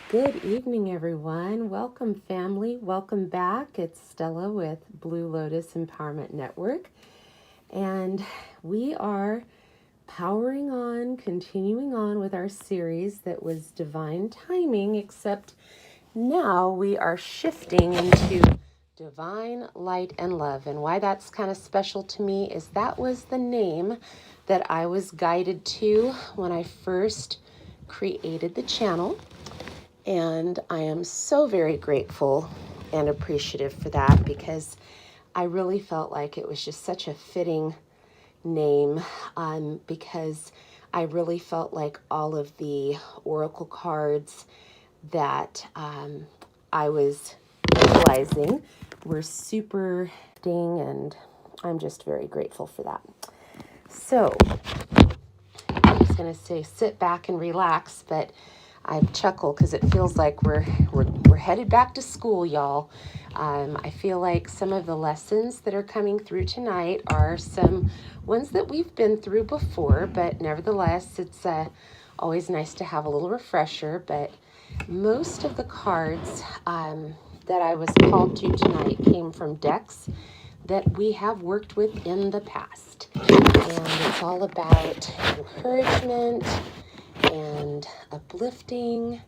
Good evening, everyone. Welcome, family. Welcome back. It's Stella with Blue Lotus Empowerment Network. And we are powering on, continuing on with our series that was Divine Timing, except now we are shifting into Divine Light and Love. And why that's kind of special to me is that was the name that I was guided to when I first created the channel. And I am so very grateful and appreciative for that because I really felt like it was just such a fitting name because I really felt like all of the oracle cards that I was utilizing were super ding, and I'm just very grateful for that. So I'm just going to say sit back and relax, but I chuckle because it feels like we're headed back to school, y'all. I feel like some of the lessons that are coming through tonight are some ones that we've been through before, but nevertheless, it's always nice to have a little refresher. But most of the cards that I was called to tonight came from decks that we have worked with in the past. And it's all about encouragement and uplifting,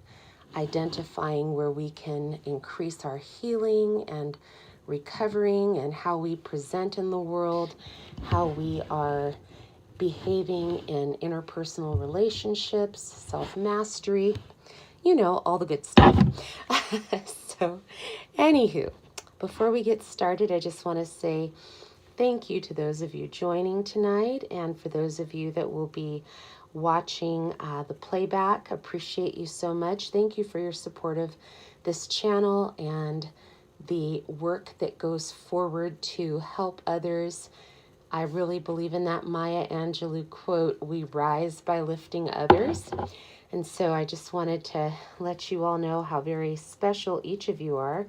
identifying where we can increase our healing and recovering, and how we present in the world, how we are behaving in interpersonal relationships, self-mastery, all the good stuff. So, anywho, before we get started, I just want to say thank you to those of you joining tonight, and for those of you that will be watching the playback. Appreciate you so much. Thank you for your support of this channel and the work that goes forward to help others. I really believe in that Maya Angelou quote, "We rise by lifting others." And so I just wanted to let you all know how very special each of you are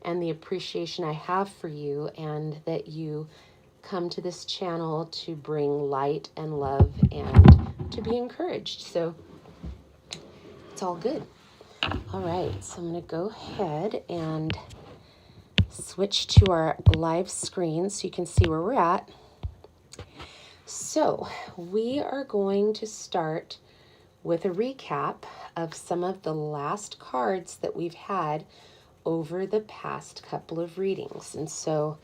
and the appreciation I have for you, and that you come to this channel to bring light and love and to be encouraged. So it's all good. All right, so I'm going to go ahead and switch to our live screen so you can see where we're at. So we are going to start with a recap of some of the last cards that we've had over the past couple of readings. And so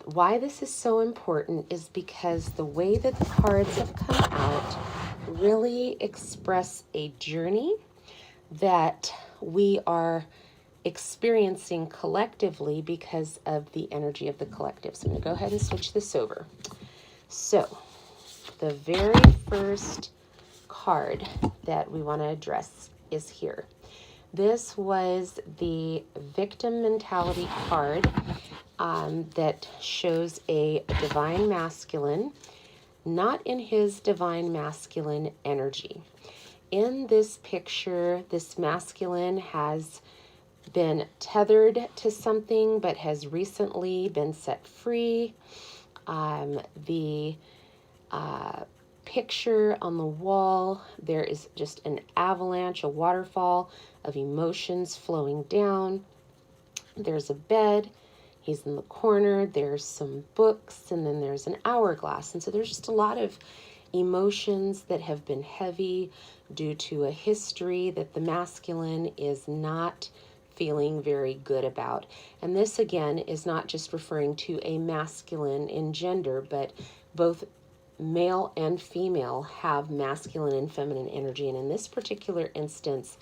why this is so important is because the way that the cards have come out really express a journey that we are experiencing collectively because of the energy of the collective. So I'm going to go ahead and switch this over. So the very first card that we want to address is here. This was the victim mentality card that shows a divine masculine, not in his divine masculine energy. In this picture, this masculine has been tethered to something but has recently been set free. The picture on the wall, there is just an avalanche, a waterfall of emotions flowing down. There's a bed. He's in the corner. There's some books, and then there's an hourglass. And so there's just a lot of emotions that have been heavy due to a history that the masculine is not feeling very good about. And this, again, is not just referring to a masculine in gender, but both male and female have masculine and feminine energy. And in this particular instance,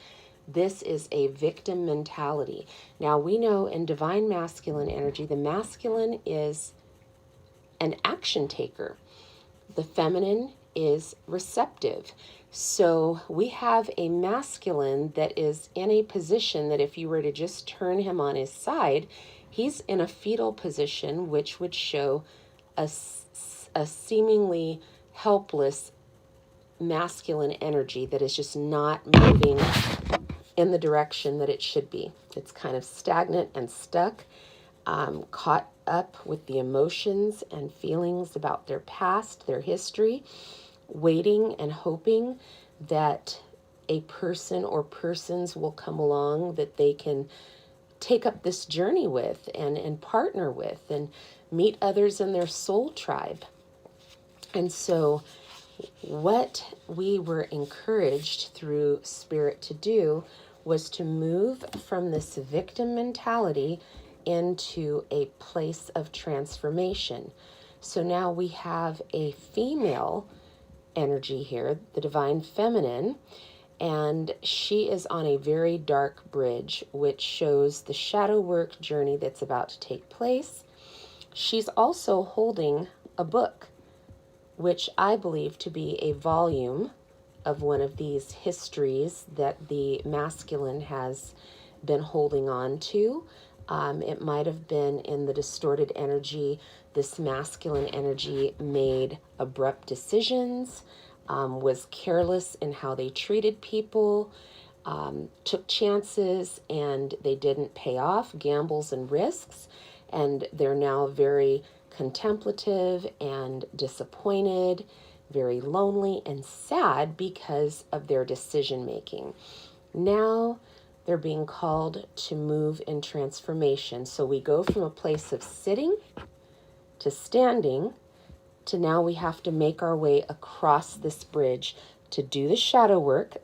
this is a victim mentality. Now, we know in divine masculine energy, the masculine is an action taker. The feminine is receptive. So we have a masculine that is in a position that if you were to just turn him on his side, he's in a fetal position, which would show a seemingly helpless masculine energy that is just not moving in the direction that it should be. It's kind of stagnant and stuck, caught up with the emotions and feelings about their past, their history, waiting and hoping that a person or persons will come along that they can take up this journey with and partner with and meet others in their soul tribe. And so what we were encouraged through Spirit to do was to move from this victim mentality into a place of transformation. So now we have a female energy here, the divine feminine, and she is on a very dark bridge, which shows the shadow work journey that's about to take place. She's also holding a book, which I believe to be a volume of one of these histories that the masculine has been holding on to. It might have been in the distorted energy. This masculine energy made abrupt decisions, was careless in how they treated people, took chances, and they didn't pay off, gambles and risks, and they're now very contemplative and disappointed, very lonely and sad because of their decision making. Now they're being called to move in transformation. So we go from a place of sitting to standing to now we have to make our way across this bridge to do the shadow work,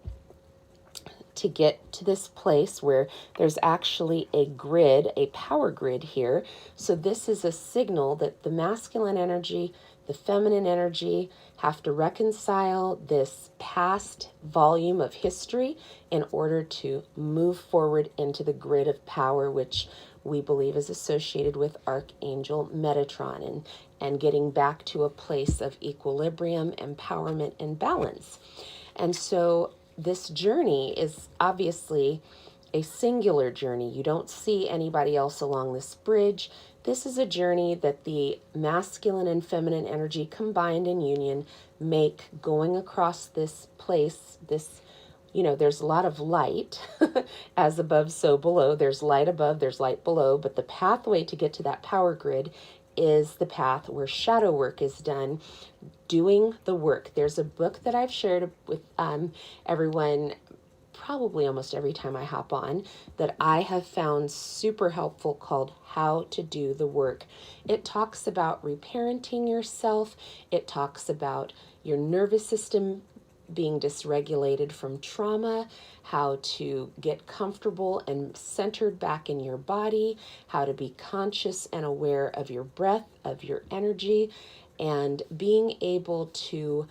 to get to this place where there's actually a grid, a power grid here. So this is a signal that the masculine energy, the feminine energy have to reconcile this past volume of history in order to move forward into the grid of power, which we believe is associated with Archangel Metatron and getting back to a place of equilibrium, empowerment, and balance. And so this journey is obviously a singular journey. You don't see anybody else along this bridge. This is a journey that the masculine and feminine energy combined in union make going across this place, there's a lot of light, as above, so below. There's light above, there's light below, but the pathway to get to that power grid is the path where shadow work is done, doing the work. There's a book that I've shared with everyone probably almost every time I hop on that I have found super helpful called How to Do the Work. It talks about reparenting yourself. It talks about your nervous system being dysregulated from trauma, how to get comfortable and centered back in your body, how to be conscious and aware of your breath, of your energy, and being able to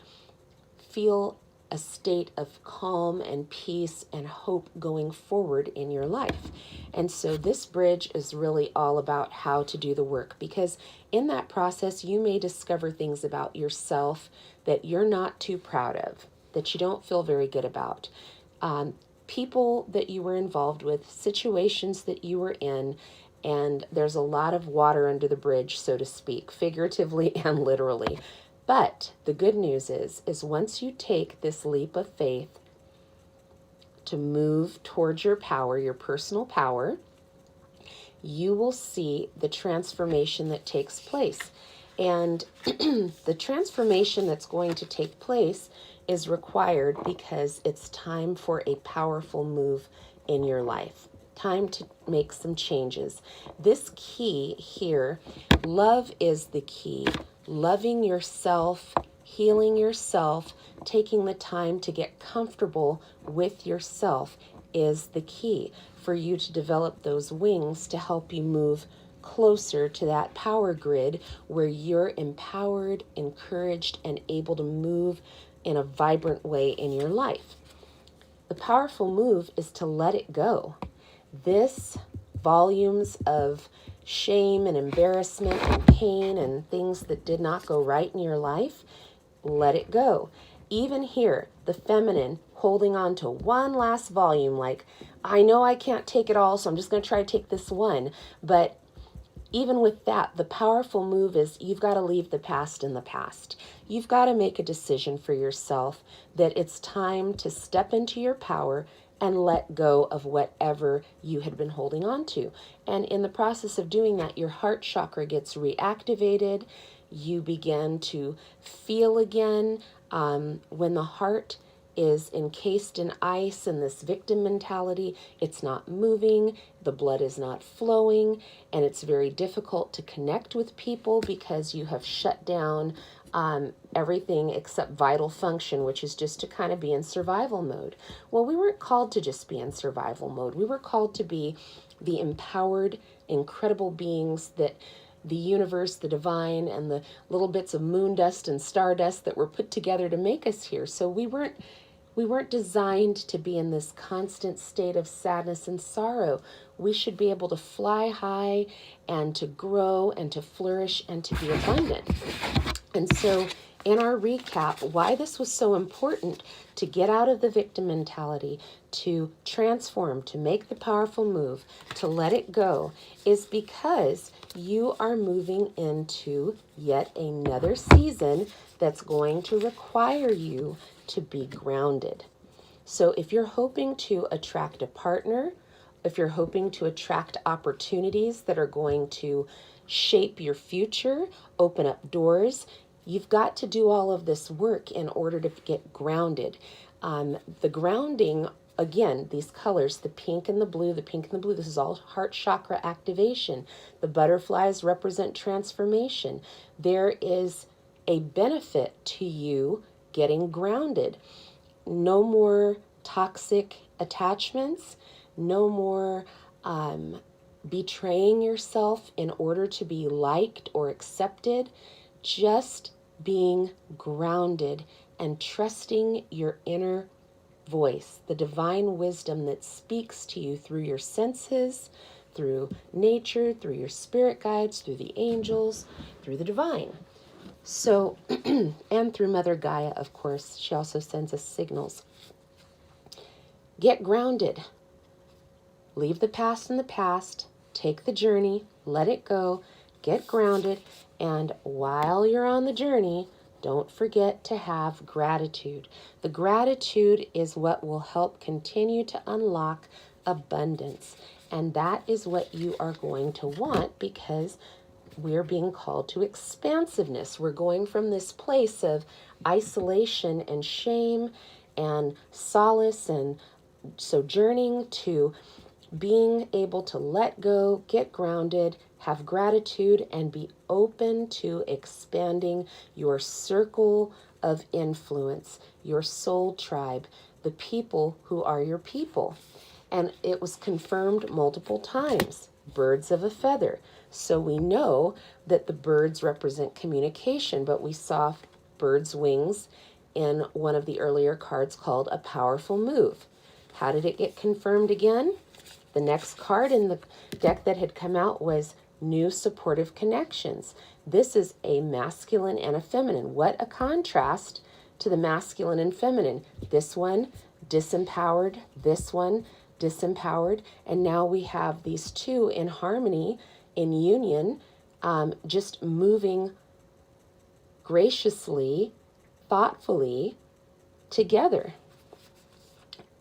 feel a state of calm and peace and hope going forward in your life. And so this bridge is really all about how to do the work, because in that process, you may discover things about yourself that you're not too proud of, that you don't feel very good about. People that you were involved with, situations that you were in, and there's a lot of water under the bridge, so to speak, figuratively and literally. But the good news is once you take this leap of faith to move towards your power, your personal power, you will see the transformation that takes place. And the transformation that's going to take place is required because it's time for a powerful move in your life. Time to make some changes. This key here, love is the key. Loving yourself, healing yourself, taking the time to get comfortable with yourself is the key for you to develop those wings to help you move closer to that power grid where you're empowered, encouraged, and able to move in a vibrant way in your life. The powerful move is to let it go. This volumes of shame and embarrassment and pain and things that did not go right in your life, let it go. Even here, the feminine holding on to one last volume, like, I know I can't take it all, so I'm just going to try to take this one. But even with that, the powerful move is you've got to leave the past in the past. You've got to make a decision for yourself that it's time to step into your power and let go of whatever you had been holding on to. And in the process of doing that, your heart chakra gets reactivated. You begin to feel again. When the heart is encased in ice and this victim mentality. It's not moving, the blood is not flowing, and it's very difficult to connect with people because you have shut down everything except vital function, which is just to kind of be in survival mode. Well, we weren't called to just be in survival mode. We were called to be the empowered, incredible beings that the universe, the divine, and the little bits of moon dust and stardust that were put together to make us here. So we weren't designed to be in this constant state of sadness and sorrow. We should be able to fly high and to grow and to flourish and to be abundant. And so in our recap, why this was so important to get out of the victim mentality, to transform, to make the powerful move, to let it go, is because you are moving into yet another season that's going to require you to be grounded. So if you're hoping to attract a partner, if you're hoping to attract opportunities that are going to shape your future, open up doors, you've got to do all of this work in order to get grounded. The grounding, again, these colors, the pink and the blue, this is all heart chakra activation. The butterflies represent transformation. There is a benefit to you getting grounded. No more toxic attachments, no more betraying yourself in order to be liked or accepted, just being grounded and trusting your inner voice, the divine wisdom that speaks to you through your senses, through nature, through your spirit guides, through the angels, through the divine. So, and through Mother Gaia, of course, she also sends us signals. Get grounded. Leave the past in the past. Take the journey. Let it go. Get grounded. And while you're on the journey, don't forget to have gratitude. The gratitude is what will help continue to unlock abundance. And that is what you are going to want, because we're being called to expansiveness. We're going from this place of isolation and shame and solace and sojourning to being able to let go, get grounded, have gratitude, and be open to expanding your circle of influence, your soul tribe, the people who are your people. And it was confirmed multiple times. Birds of a feather. So we know that the birds represent communication, but we saw birds' wings in one of the earlier cards called a powerful move. How did it get confirmed again? The next card in the deck that had come out was new supportive connections. This is a masculine and a feminine. What a contrast to the masculine and feminine. This one disempowered, this one disempowered, and now we have these two in harmony, in union, just moving graciously, thoughtfully together.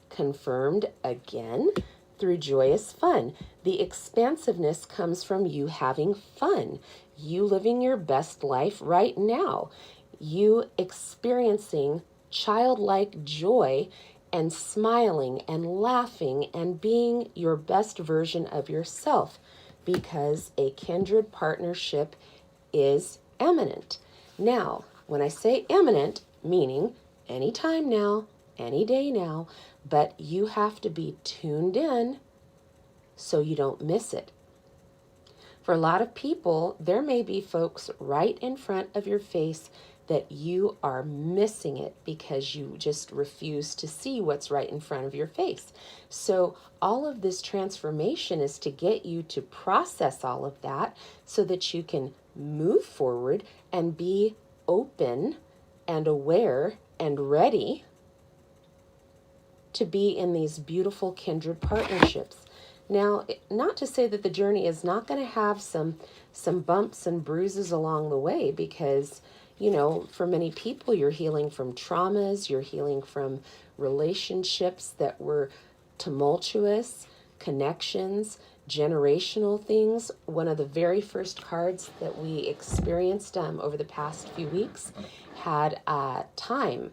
Confirmed again through joyous fun. The expansiveness comes from you having fun, you living your best life right now, you experiencing childlike joy and smiling and laughing and being your best version of yourself, because a kindred partnership is imminent. Now, when I say imminent, meaning any time now, any day now, but you have to be tuned in so you don't miss it. For a lot of people, there may be folks right in front of your face that you are missing it because you just refuse to see what's right in front of your face. So all of this transformation is to get you to process all of that so that you can move forward and be open and aware and ready to be in these beautiful kindred partnerships. Now, not to say that the journey is not going to have some bumps and bruises along the way, because, you know, for many people, you're healing from traumas, you're healing from relationships that were tumultuous, connections, generational things. One of the very first cards that we experienced over the past few weeks had time.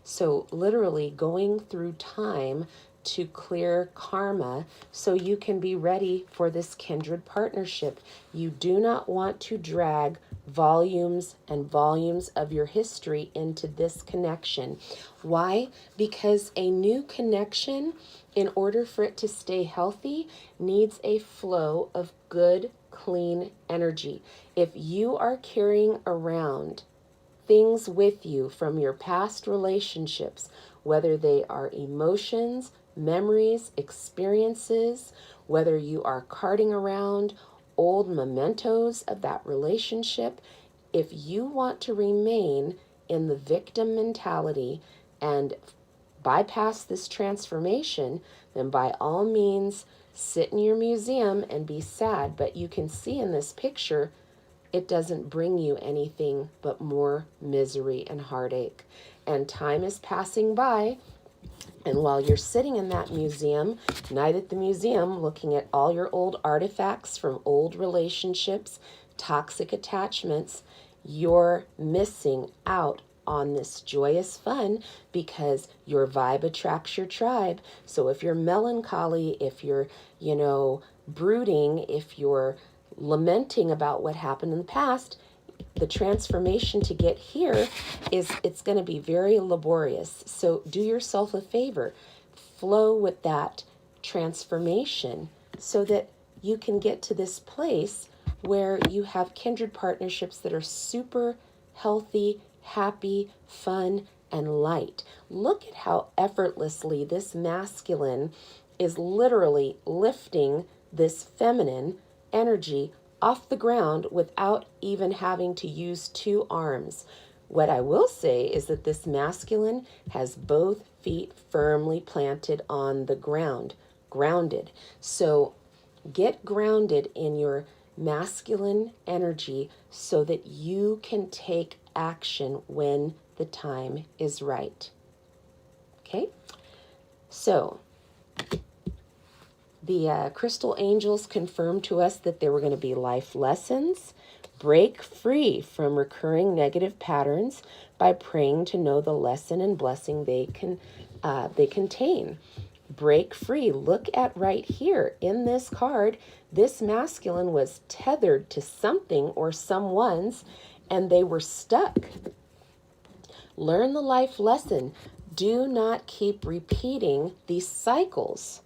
So literally going through time to clear karma so you can be ready for this kindred partnership. You do not want to drag volumes and volumes of your history into this connection. Why? Because a new connection, in order for it to stay healthy, needs a flow of good, clean energy. If you are carrying around things with you from your past relationships, whether they are emotions, memories, experiences, whether you are carting around old mementos of that relationship, if you want to remain in the victim mentality and bypass this transformation, then by all means, sit in your museum and be sad. But you can see in this picture, it doesn't bring you anything but more misery and heartache. And time is passing by. And while you're sitting in that museum, night at the museum, looking at all your old artifacts from old relationships, toxic attachments, you're missing out on this joyous fun because your vibe attracts your tribe. So if you're melancholy, if you're, brooding, if you're lamenting about what happened in the past, the transformation to get here it's going to be very laborious. So do yourself a favor, flow with that transformation so that you can get to this place where you have kindred partnerships that are super healthy, happy, fun, and light. Look at how effortlessly this masculine is literally lifting this feminine energy off the ground without even having to use two arms. What I will say is that this masculine has both feet firmly planted on the ground, grounded. So get grounded in your masculine energy so that you can take action when the time is right. Okay? So the crystal angels confirmed to us that there were going to be life lessons. Break free from recurring negative patterns by praying to know the lesson and blessing they contain. Break free. Look at right here in this card. This masculine was tethered to something or someone's, and they were stuck. Learn the life lesson. Do not keep repeating these cycles.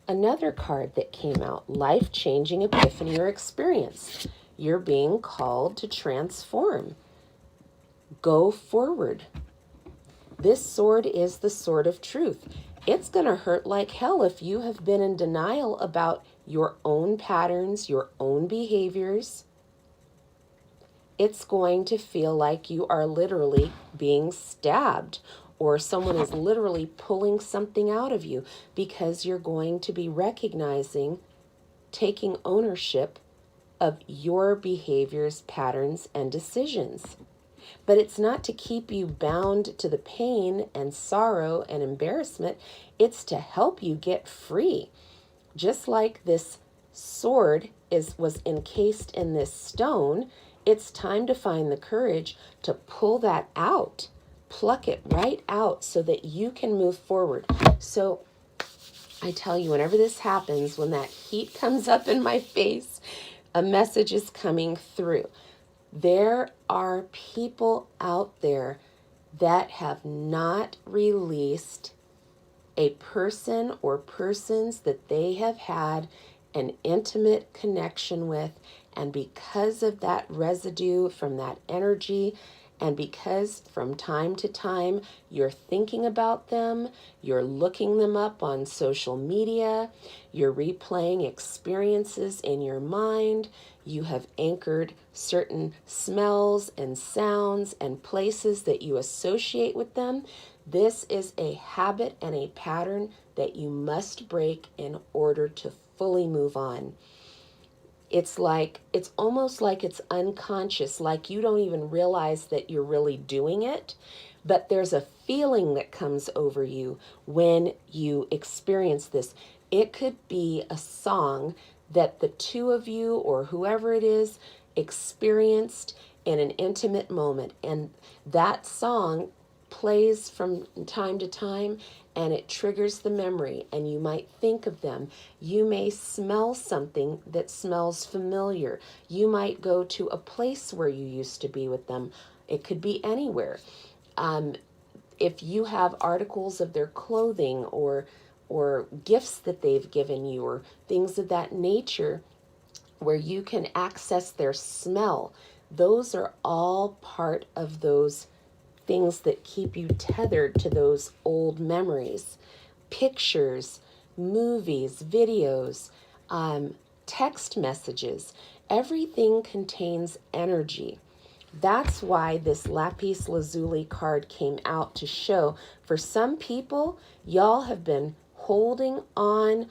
Another card that came out, life-changing epiphany or experience. You're being called to transform. Go forward. This sword is the sword of truth. It's going to hurt like hell if you have been in denial about your own patterns, your own behaviors. It's going to feel like you are literally being stabbed, or someone is literally pulling something out of you, because you're going to be recognizing, taking ownership of your behaviors, patterns, and decisions. But it's not to keep you bound to the pain and sorrow and embarrassment. It's to help you get free. Just like this sword was encased in this stone, it's time to find the courage to pull that out. Pluck it right out so that you can move forward. So I tell you, whenever this happens, when that heat comes up in my face, a message is coming through. There are people out there that have not released a person or persons that they have had an intimate connection with, and because of that residue from that energy, and because from time to time you're thinking about them, you're looking them up on social media, you're replaying experiences in your mind, you have anchored certain smells and sounds and places that you associate with them. This is a habit and a pattern that you must break in order to fully move on. It's almost like it's unconscious, like you don't even realize that you're really doing it, but there's a feeling that comes over you when you experience this. It could be a song that the two of you or whoever it is experienced in an intimate moment, and that song plays from time to time, and it triggers the memory, and you might think of them. You may smell something that smells familiar. You might go to a place where you used to be with them. It could be anywhere. If you have articles of their clothing or gifts that they've given you or things of that nature where you can access their smell, those are all part of those things that keep you tethered to those old memories. Pictures, movies, videos, text messages, everything contains energy. That's why this lapis lazuli card came out to show for some people, y'all have been holding on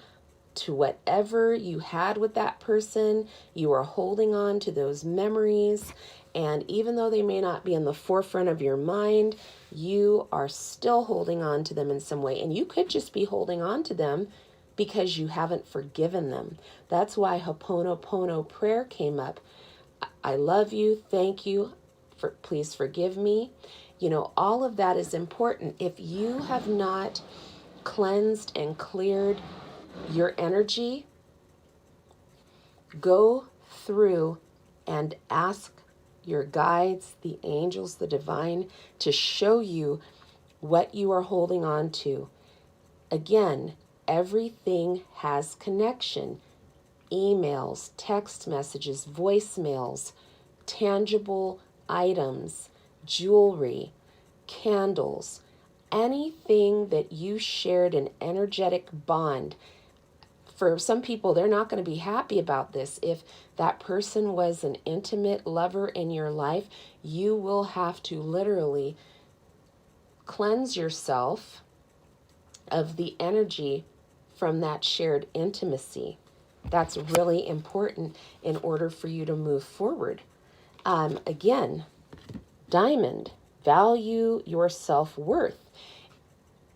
to whatever you had with that person. You are holding on to those memories. And even though they may not be in the forefront of your mind, you are still holding on to them in some way. And you could just be holding on to them because you haven't forgiven them. That's why Ho'oponopono prayer came up. I love you. Thank you. Please forgive me. You know, all of that is important. If you have not cleansed and cleared your energy, go through and ask your guides, the angels, the divine, to show you what you are holding on to. Again, everything has connection. Emails, text messages, voicemails, tangible items, jewelry, candles, anything that you shared an energetic bond. For some people, they're not going to be happy about this. If that person was an intimate lover in your life, you will have to literally cleanse yourself of the energy from that shared intimacy. That's really important in order for you to move forward. Again, diamond, value your self-worth.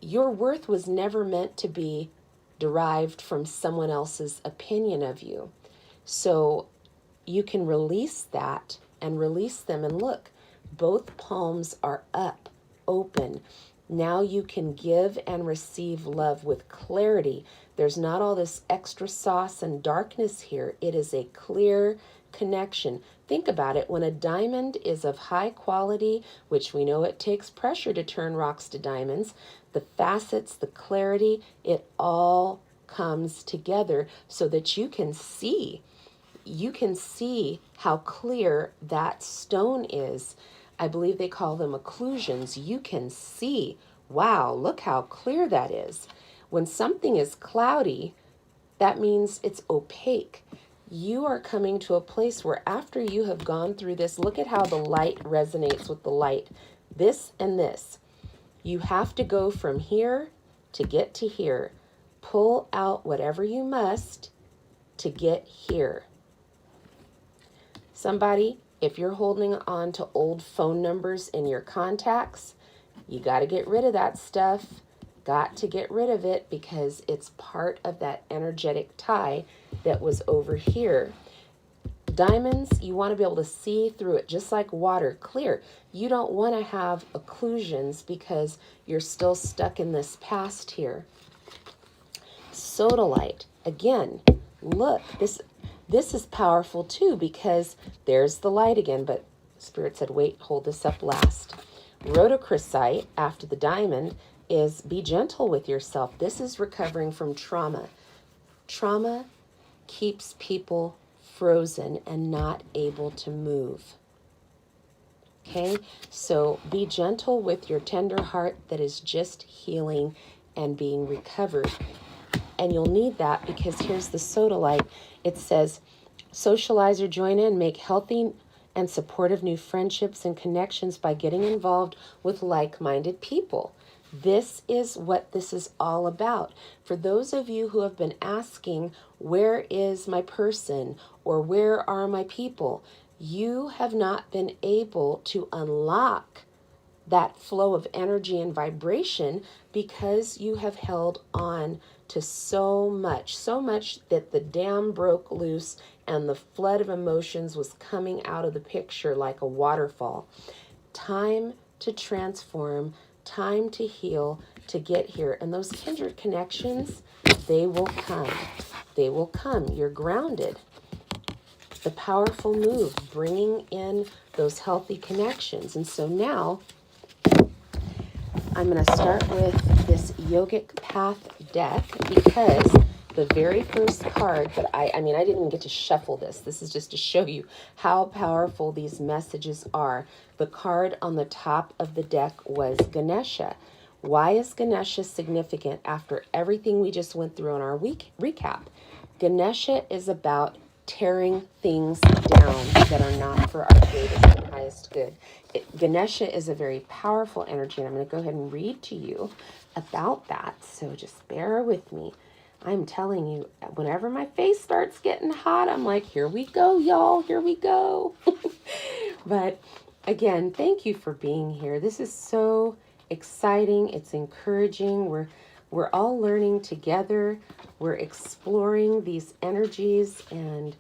Your worth was never meant to be derived from someone else's opinion of you. So you can release that and release them. And look, both palms are up, open. Now you can give and receive love with clarity. There's not all this extra sauce and darkness here. It is a clear connection. Think about it. When a diamond is of high quality, which we know it takes pressure to turn rocks to diamonds, the facets, the clarity, it all comes together so that you can see how clear that stone is. I believe they call them occlusions. You can see, wow, look how clear that is. When something is cloudy, that means it's opaque. You are coming to a place where after you have gone through this, look at how the light resonates with the light. This and this. You have to go from here to get to here. Pull out whatever you must to get here. Somebody, if you're holding on to old phone numbers in your contacts, you got to get rid of that stuff. Got to get rid of it because it's part of that energetic tie that was over here. Diamonds, you want to be able to see through it just like water, clear. You don't want to have occlusions because you're still stuck in this past here. Sodalite, again, look, this is powerful too because there's the light again, but Spirit said, wait, hold this up last. Rhodochrosite, after the diamond, is be gentle with yourself. This is recovering from trauma. Trauma keeps people frozen and not able to move. Okay, so be gentle with your tender heart that is just healing and being recovered. And you'll need that because here's the sodalite. It says, socialize or join in, make healthy and supportive new friendships and connections by getting involved with like-minded people. This is what this is all about. For those of you who have been asking, where is my person or where are my people? You have not been able to unlock that flow of energy and vibration because you have held on to so much that the dam broke loose and the flood of emotions was coming out of the picture like a waterfall. Time to transform time to heal, to get here. And those kindred connections, they will come. They will come. You're grounded. The powerful move, bringing in those healthy connections. And so now I'm going to start with this Yogic Path deck, because the very first card that I didn't even get to shuffle this. This is just to show you how powerful these messages are. The card on the top of the deck was Ganesha. Why is Ganesha significant after everything we just went through on our week recap? Ganesha is about tearing things down that are not for our greatest and highest good. Ganesha is a very powerful energy, and I'm going to go ahead and read to you about that. So just bear with me. I'm telling you, whenever my face starts getting hot, I'm like, here we go, y'all, here we go. But again, thank you for being here. This is so exciting. It's encouraging. We're all learning together. We're exploring these energies and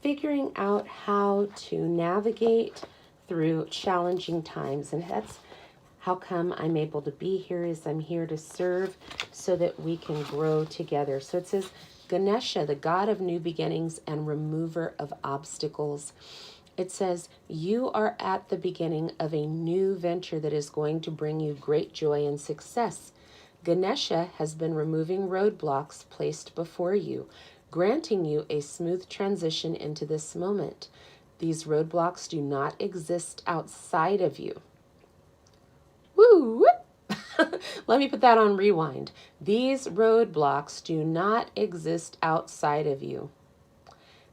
figuring out how to navigate through challenging times. And that's how come I'm able to be here, is I'm here to serve so that we can grow together. So it says, Ganesha, the god of new beginnings and remover of obstacles. It says, you are at the beginning of a new venture that is going to bring you great joy and success. Ganesha has been removing roadblocks placed before you, granting you a smooth transition into this moment. These roadblocks do not exist outside of you. Woo! Let me put that on rewind. These roadblocks do not exist outside of you.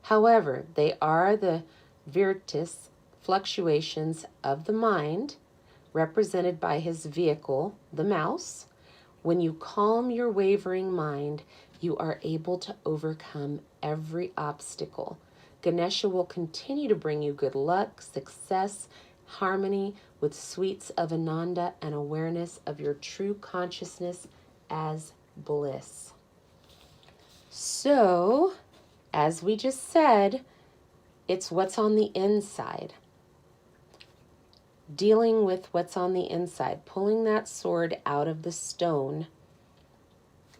However, they are the virtus, fluctuations of the mind, represented by his vehicle, the mouse. When you calm your wavering mind, you are able to overcome every obstacle. Ganesha will continue to bring you good luck, success, harmony with sweets of Ananda, and awareness of your true consciousness as bliss. So, as we just said, it's what's on the inside. Dealing with what's on the inside, pulling that sword out of the stone.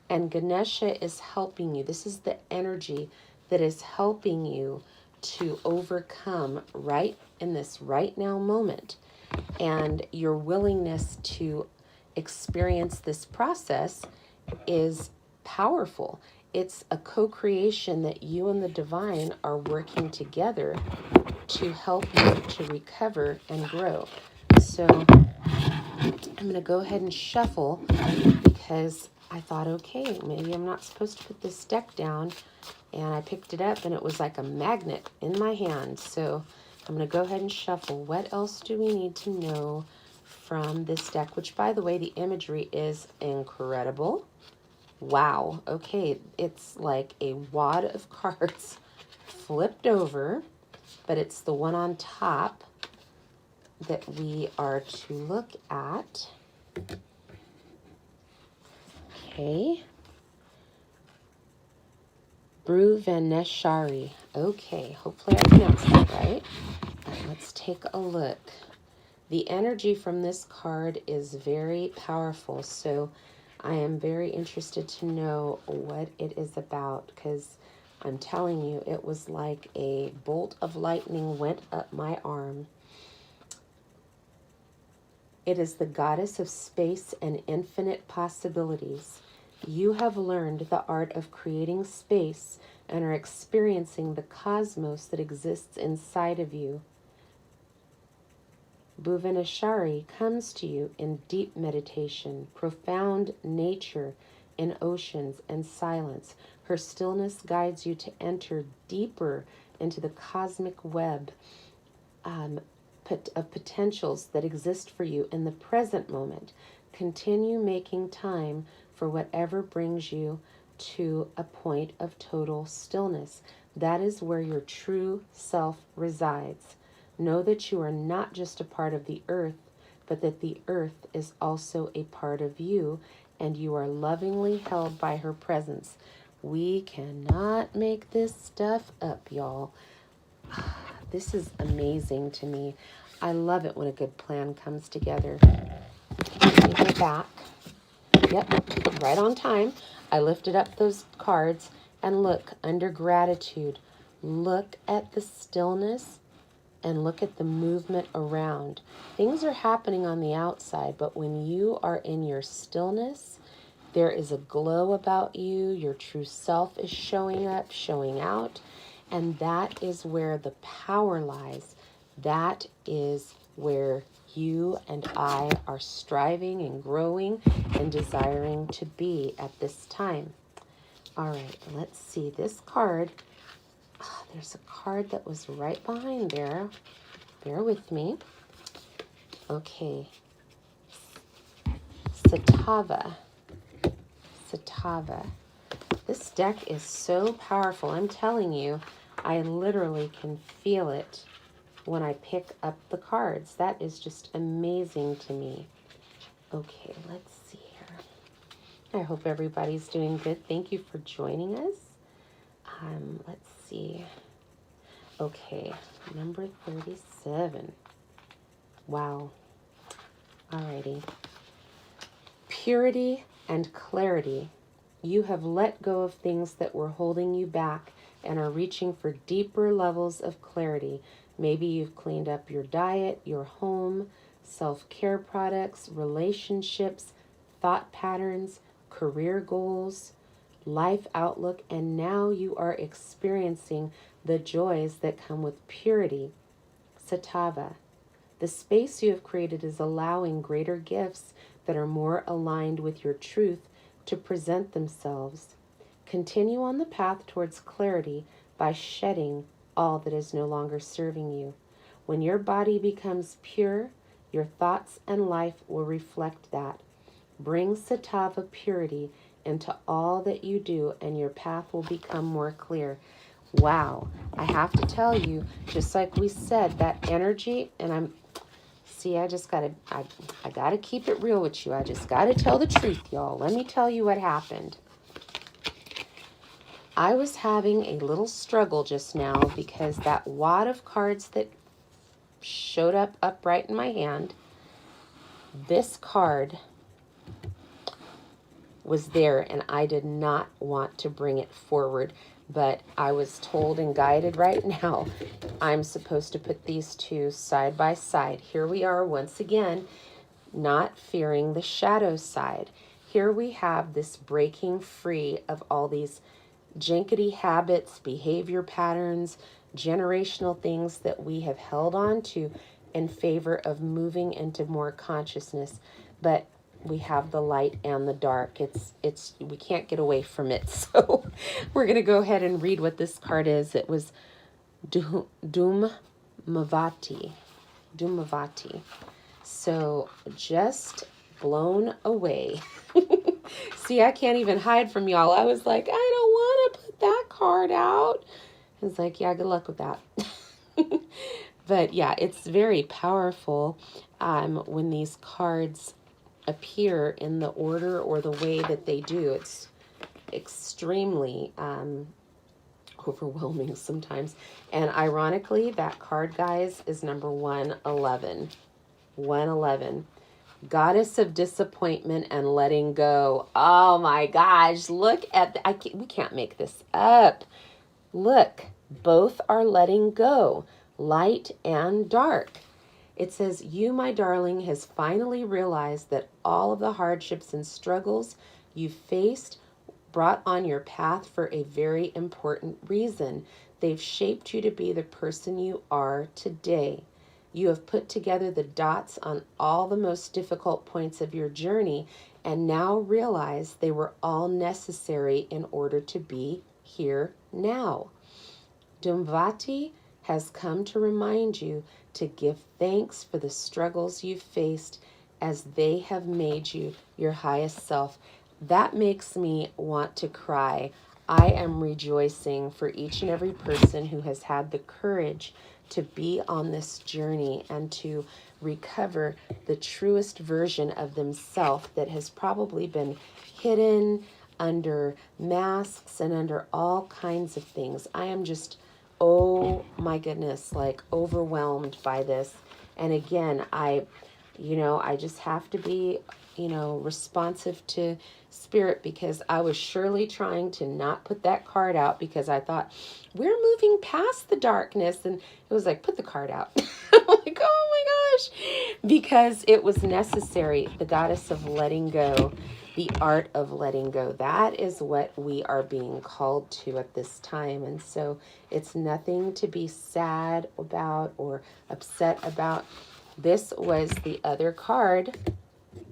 And Ganesha is helping you. This is the energy that is helping you to overcome right in this right now moment. And your willingness to experience this process is powerful. It's a co-creation that you and the divine are working together to help you to recover and grow. So I'm going to go ahead and shuffle, because I thought, okay, maybe I'm not supposed to put this deck down. And I picked it up and it was like a magnet in my hand. So I'm going to go ahead and shuffle. What else do we need to know from this deck? Which, by the way, the imagery is incredible. Wow. Okay, it's like a wad of cards flipped over, but it's the one on top that we are to look at. Okay. Bhuvaneshwari. Okay, hopefully I pronounced that right. All right, let's take a look. The energy from this card is very powerful, so I am very interested to know what it is about, because I'm telling you, it was like a bolt of lightning went up my arm. It is the goddess of space and infinite possibilities. You have learned the art of creating space and are experiencing the cosmos that exists inside of you. Bhuvaneshwari comes to you in deep meditation, profound nature, in oceans and silence. Her stillness guides you to enter deeper into the cosmic web of potentials that exist for you in the present moment. Continue making time for whatever brings you to a point of total stillness. That is where your true self resides. Know that you are not just a part of the earth, but that the earth is also a part of you, and you are lovingly held by her presence. We cannot make this stuff up, y'all. This is amazing to me. I love it when a good plan comes together. let me go back. Yep, right on time. I lifted up those cards and look, under gratitude, look at the stillness and look at the movement around. Things are happening on the outside, but when you are in your stillness, there is a glow about you. Your true self is showing up, showing out, and that is where the power lies. That is where you and I are striving and growing and desiring to be at this time. All right, let's see. This card, there's a card that was right behind there. Bear with me. Okay. Sattva. This deck is so powerful. I'm telling you, I literally can feel it when I pick up the cards. That is just amazing to me. Okay, let's see here. I hope everybody's doing good. Thank you for joining us. Let's see. Okay, number 37. Wow. Alrighty. Purity and clarity. You have let go of things that were holding you back and are reaching for deeper levels of clarity. Maybe you've cleaned up your diet, your home, self-care products, relationships, thought patterns, career goals, life outlook, and now you are experiencing the joys that come with purity. Sattva. The space you have created is allowing greater gifts that are more aligned with your truth to present themselves. Continue on the path towards clarity by shedding all that is no longer serving you. When your body becomes pure, your thoughts and life will reflect that. Bring Sattva purity into all that you do, and your path will become more clear. Wow, I have to tell you, just like we said, that energy, and I gotta keep it real with you. I just gotta tell the truth, y'all. Let me tell you what happened. I was having a little struggle just now because that wad of cards that showed up upright in my hand, this card was there and I did not want to bring it forward, but I was told and guided right now I'm supposed to put these two side by side. Here we are once again, not fearing the shadow side. Here we have this breaking free of all these jinkety habits, behavior patterns, generational things that we have held on to in favor of moving into more consciousness. But we have the light and the dark. It's we can't get away from it. So we're going to go ahead and read what this card is. It was Dhumavati. So just blown away. See, I can't even hide from y'all. I was like, I don't want to put that card out. I was like, yeah, good luck with that. But yeah, it's very powerful when these cards appear in the order or the way that they do. It's extremely overwhelming sometimes. And ironically, that card, guys, is number 111. 111. Goddess of disappointment and letting go. Oh my gosh, look at we can't make this up. Look, both are letting go, light and dark. It says, you, my darling, has finally realized that all of the hardships and struggles you faced brought on your path for a very important reason. They've shaped you to be the person you are today. You have put together the dots on all the most difficult points of your journey and now realize they were all necessary in order to be here now. Dhumavati has come to remind you to give thanks for the struggles you've faced as they have made you your highest self. That makes me want to cry. I am rejoicing for each and every person who has had the courage to be on this journey and to recover the truest version of themselves that has probably been hidden under masks and under all kinds of things. I am just, oh my goodness, like overwhelmed by this. And again, I just have to be, responsive to spirit, because I was surely trying to not put that card out, because I thought we're moving past the darkness, and it was like, put the card out. I'm like, oh my gosh, because it was necessary. The goddess of letting go, the art of letting go, that is what we are being called to at this time. And so it's nothing to be sad about or upset about. This was the other card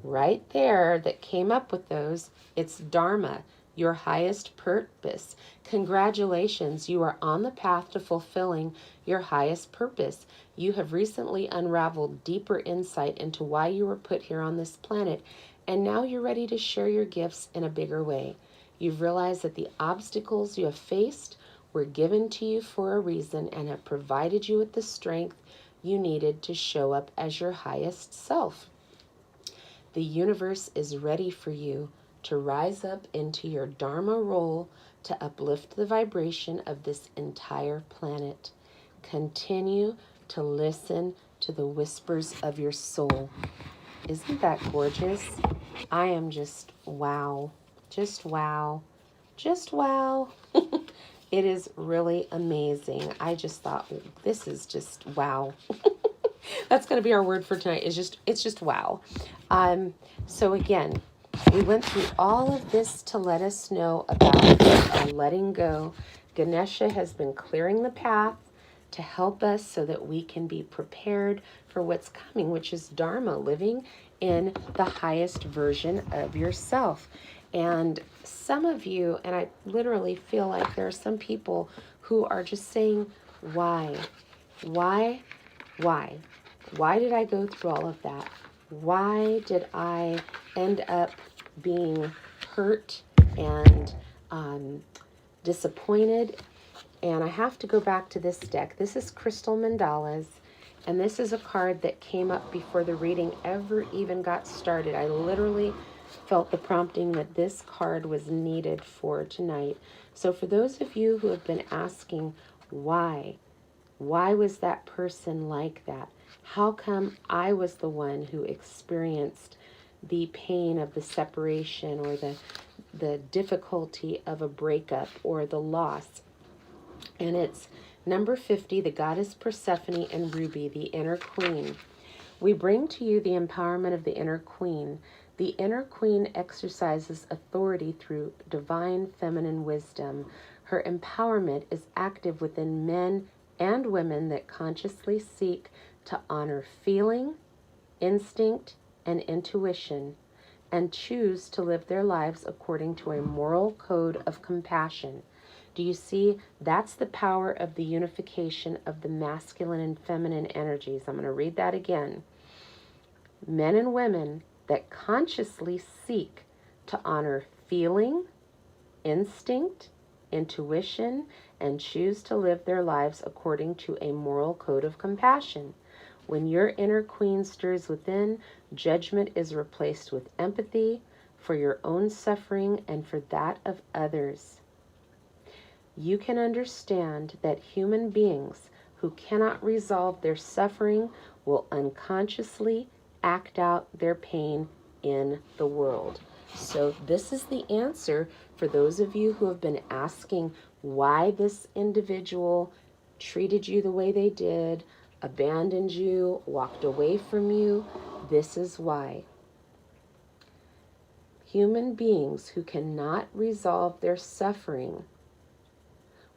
right there that came up with those. It's Dharma, your highest purpose. Congratulations, you are on the path to fulfilling your highest purpose. You have recently unraveled deeper insight into why you were put here on this planet, and now you're ready to share your gifts in a bigger way. You've realized that the obstacles you have faced were given to you for a reason and have provided you with the strength you needed to show up as your highest self. The universe is ready for you to rise up into your Dharma role to uplift the vibration of this entire planet. Continue to listen to the whispers of your soul. Isn't that gorgeous? I am just wow. Just wow. Just wow. It is really amazing. I just thought, this is just wow. That's going to be our word for tonight. It's just wow. So again, we went through all of this to let us know about letting go. Ganesha has been clearing the path to help us so that we can be prepared for what's coming, which is Dharma, living in the highest version of yourself. And some of you, and I literally feel like there are some people who are just saying, why? Why? Why? Why did I go through all of that? Why did I end up being hurt and disappointed? And I have to go back to this deck. This is Crystal Mandalas, and this is a card that came up before the reading ever even got started. I literally felt the prompting that this card was needed for tonight. So for those of you who have been asking, why was that person like that? How come I was the one who experienced the pain of the separation, or the difficulty of a breakup, or the loss? And it's number 50, the goddess Persephone and Ruby, the inner queen. We bring to you the empowerment of the inner queen. The inner queen exercises authority through divine feminine wisdom. Her empowerment is active within men and women that consciously seek to honor feeling, instinct, and intuition, and choose to live their lives according to a moral code of compassion. Do you see? That's the power of the unification of the masculine and feminine energies. I'm going to read that again. Men and women that consciously seek to honor feeling, instinct, intuition, and choose to live their lives according to a moral code of compassion. When your inner queen stirs within, judgment is replaced with empathy for your own suffering and for that of others. You can understand that human beings who cannot resolve their suffering will unconsciously act out their pain in the world. So this is the answer for those of you who have been asking why this individual treated you the way they did, abandoned you, walked away from you. This is why. Human beings who cannot resolve their suffering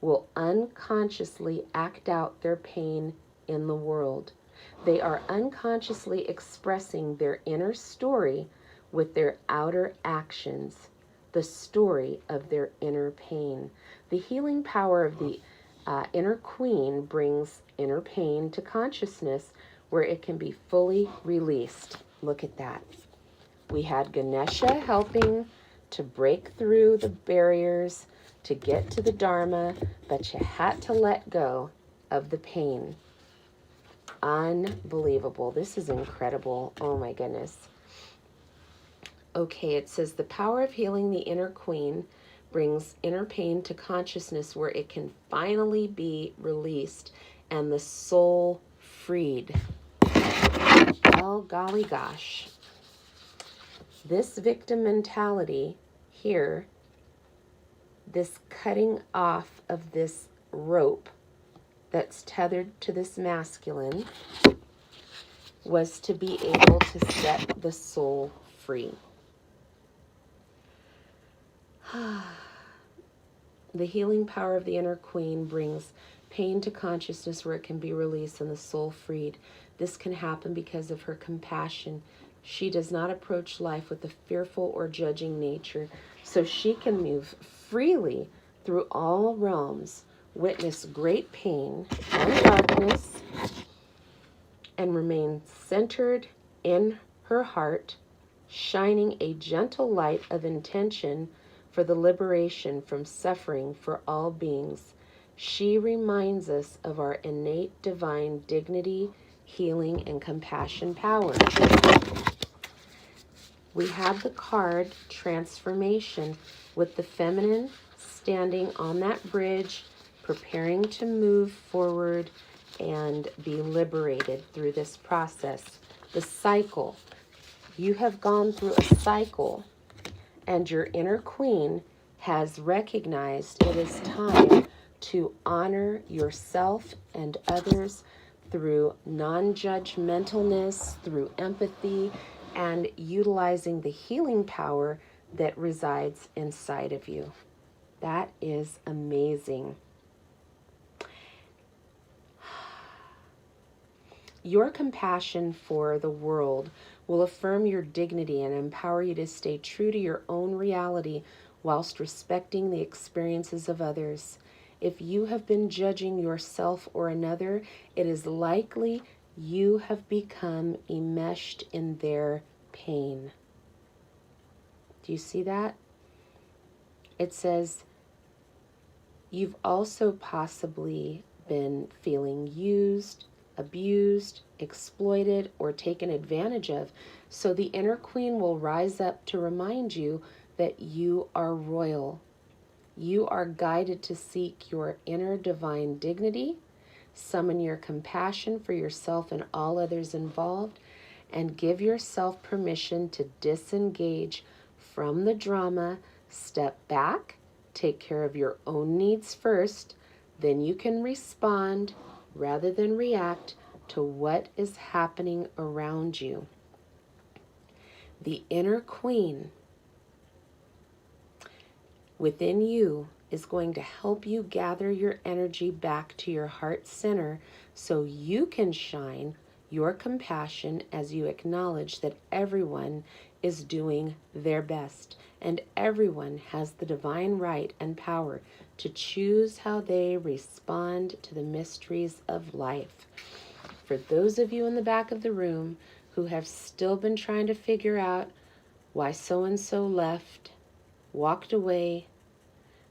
will unconsciously act out their pain in the world. They are unconsciously expressing their inner story with their outer actions, the story of their inner pain. The healing power of the inner queen brings inner pain to consciousness where it can be fully released. Look at that. We had Ganesha helping to break through the barriers to get to the Dharma, but you had to let go of the pain. Unbelievable. This is incredible. Oh my goodness. Okay, it says the power of healing the inner queen brings inner pain to consciousness where it can finally be released and the soul freed. Oh, golly gosh. This victim mentality here, this cutting off of this rope that's tethered to this masculine, was to be able to set the soul free. The healing power of the inner queen brings pain to consciousness where it can be released and the soul freed. This can happen because of her compassion. She does not approach life with a fearful or judging nature, so she can move freely through all realms, witness great pain and darkness, and remain centered in her heart, shining a gentle light of intention for the liberation from suffering for all beings. She reminds us of our innate divine dignity, healing, and compassion power. We have the card Transformation, with the feminine standing on that bridge, preparing to move forward and be liberated through this process. The cycle. You have gone through a cycle, and your inner queen has recognized it is time to honor yourself and others through non-judgmentalness, through empathy, and utilizing the healing power that resides inside of you. That is amazing. Your compassion for the world will affirm your dignity and empower you to stay true to your own reality whilst respecting the experiences of others. If you have been judging yourself or another, it is likely you have become enmeshed in their pain. Do you see that? It says you've also possibly been feeling used, abused, exploited, or taken advantage of. So the inner queen will rise up to remind you that you are royal. You are guided to seek your inner divine dignity, summon your compassion for yourself and all others involved, and give yourself permission to disengage from the drama, step back, take care of your own needs first, then you can respond rather than react to what is happening around you. The inner queen within you is going to help you gather your energy back to your heart center so you can shine your compassion as you acknowledge that everyone is doing their best and everyone has the divine right and power to choose how they respond to the mysteries of life. For those of you in the back of the room who have still been trying to figure out why so-and-so left, walked away,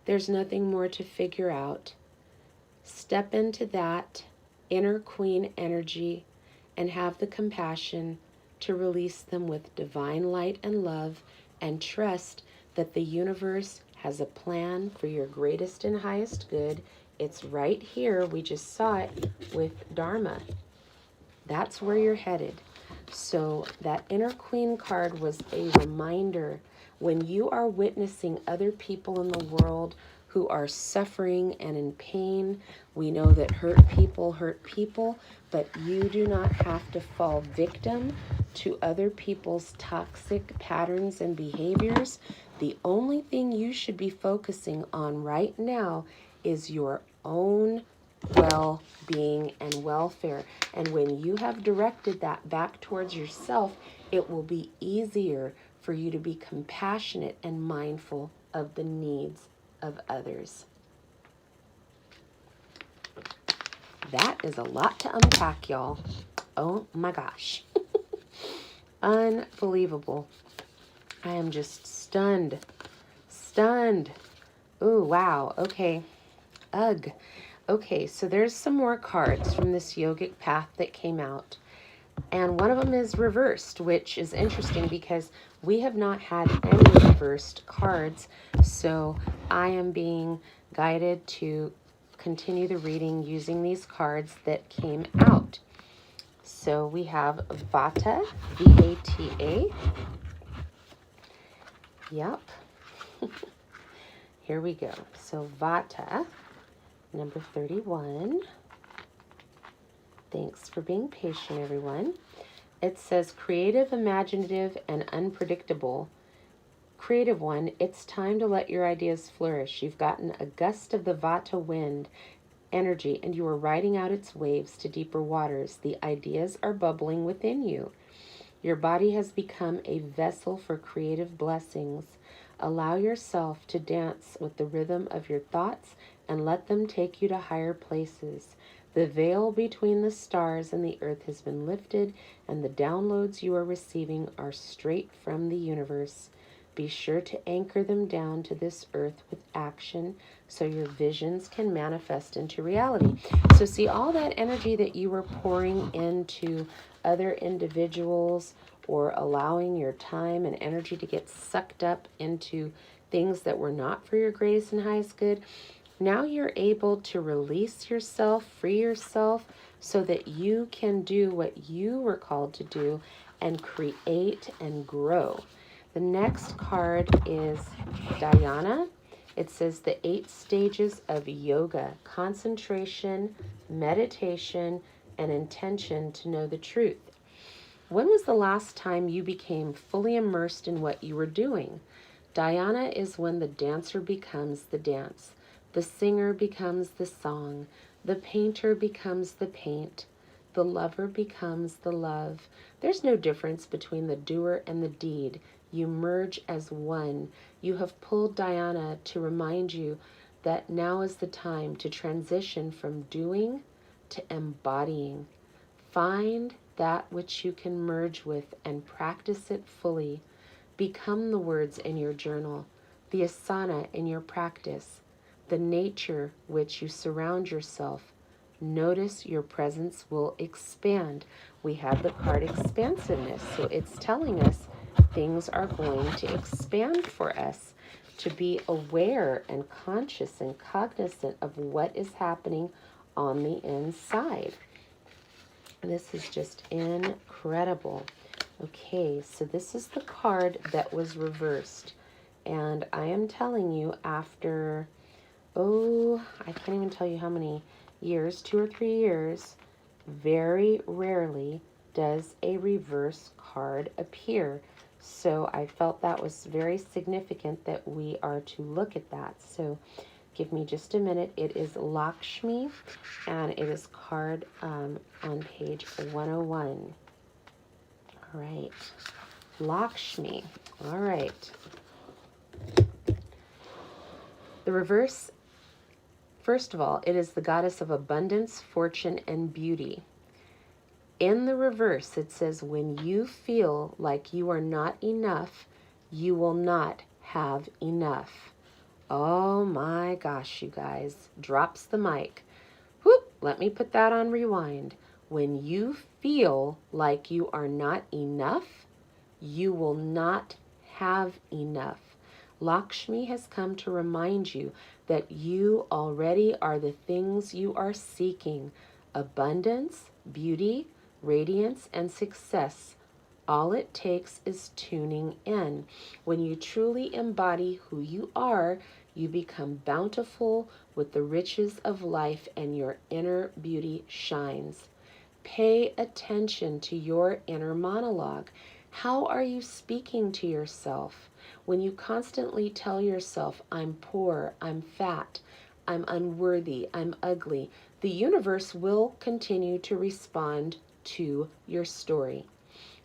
there's nothing more to figure out. Step into that inner queen energy and have the compassion to release them with divine light and love, and trust that the universe has a plan for your greatest and highest good. It's right here. We just saw it with Dharma. That's where you're headed. So that inner queen card was a reminder when you are witnessing other people in the world who are suffering and in pain. We know that hurt people, but you do not have to fall victim to other people's toxic patterns and behaviors. The only thing you should be focusing on right now is your own well-being and welfare. And when you have directed that back towards yourself, it will be easier for you to be compassionate and mindful of the needs of others. That is a lot to unpack, y'all. Oh my gosh. Unbelievable. I am just stunned. Ooh, wow. Okay. Ugh. Okay, so there's some more cards from this yogic path that came out. And one of them is reversed, which is interesting because we have not had any reversed cards. So I am being guided to continue the reading using these cards that came out. So we have Vata, V-A-T-A. Yep. Here we go. So Vata, number 31. Thanks for being patient, everyone. It says creative, imaginative, and unpredictable. Creative one, it's time to let your ideas flourish. You've gotten a gust of the Vata wind energy and you are riding out its waves to deeper waters. The ideas are bubbling within you. Your body has become a vessel for creative blessings. Allow yourself to dance with the rhythm of your thoughts and let them take you to higher places. The veil between the stars and the earth has been lifted, and the downloads you are receiving are straight from the universe. Be sure to anchor them down to this earth with action so your visions can manifest into reality. So see, all that energy that you were pouring into other individuals or allowing your time and energy to get sucked up into things that were not for your greatest and highest good, now you're able to release yourself, free yourself, so that you can do what you were called to do and create and grow. The next card is Dhyana. It says the 8 stages of yoga: concentration, meditation, and intention to know the truth. When was the last time you became fully immersed in what you were doing? Dhyana is when the dancer becomes the dance. The singer becomes the song. The painter becomes the paint. The lover becomes the love. There's no difference between the doer and the deed. You merge as one. You have pulled Dhyana to remind you that now is the time to transition from doing to embodying. Find that which you can merge with and practice it fully. Become the words in your journal, the asana in your practice, the nature which you surround yourself. Notice your presence will expand. We have the card expansiveness, so it's telling us things are going to expand for us, to be aware and conscious and cognizant of what is happening on the inside. This is just incredible. Okay, so this is the card that was reversed. And I am telling you, after, I can't even tell you how many years, 2 or 3 years, very rarely does a reverse card appear. So I felt that was very significant that we are to look at that. So give me just a minute. It is Lakshmi, and it is card on page 101. All right. Lakshmi. All right. The reverse, first of all, it is the goddess of abundance, fortune, and beauty. In the reverse, it says, when you feel like you are not enough, you will not have enough. Oh my gosh, you guys. Drops the mic. Whoop, let me put that on rewind. When you feel like you are not enough, you will not have enough. Lakshmi has come to remind you that you already are the things you are seeking: abundance, beauty, radiance, and success. All it takes is tuning in. When you truly embody who you are, you become bountiful with the riches of life, and your inner beauty shines. Pay attention to your inner monologue. How are you speaking to yourself? When you constantly tell yourself, I'm poor, I'm fat, I'm unworthy, I'm ugly, the universe will continue to respond to your story.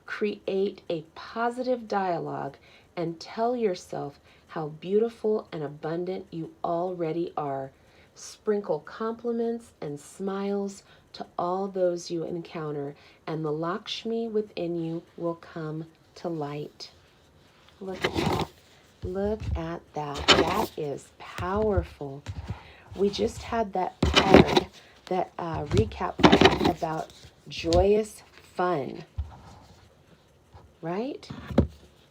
Create a positive dialogue and tell yourself how beautiful and abundant you already are. Sprinkle compliments and smiles to all those you encounter, and the Lakshmi within you will come to light. Look at that. Look at that. That is powerful. We just had that card that recap about joyous fun. Right?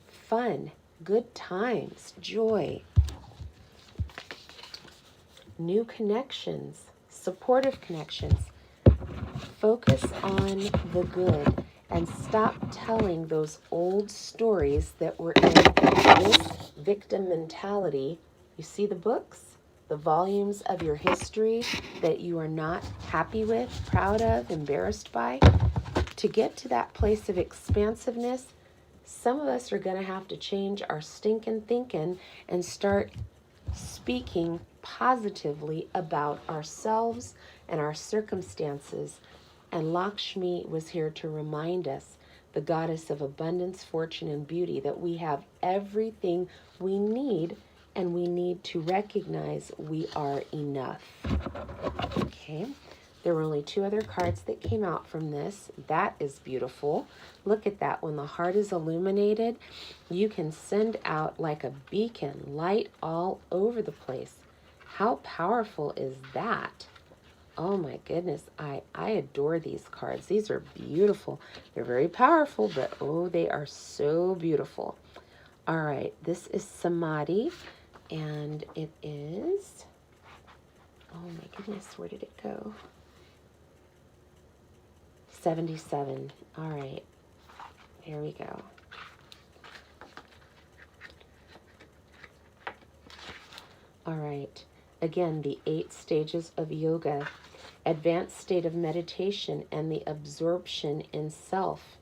Fun, good times, joy, new connections, supportive connections, focus on the good and stop telling those old stories that were in this victim mentality. You see the books, the volumes of your history that you are not happy with, proud of, embarrassed by. To get to that place of expansiveness, some of us are going to have to change our stinking thinking and start speaking positively about ourselves and our circumstances. And Lakshmi was here to remind us, the goddess of abundance, fortune, and beauty, that we have everything we need, and we need to recognize we are enough. Okay, there were only 2 other cards that came out from this. That is beautiful. Look at that. When the heart is illuminated, you can send out like a beacon, light all over the place. How powerful is that? Oh my goodness, I adore these cards. These are beautiful. They're very powerful, but oh, they are so beautiful. All right, this is Samadhi, and it is, oh my goodness, where did it go? 77. All right, here we go. All right, again, the 8 stages of yoga, advanced state of meditation, and the absorption in self.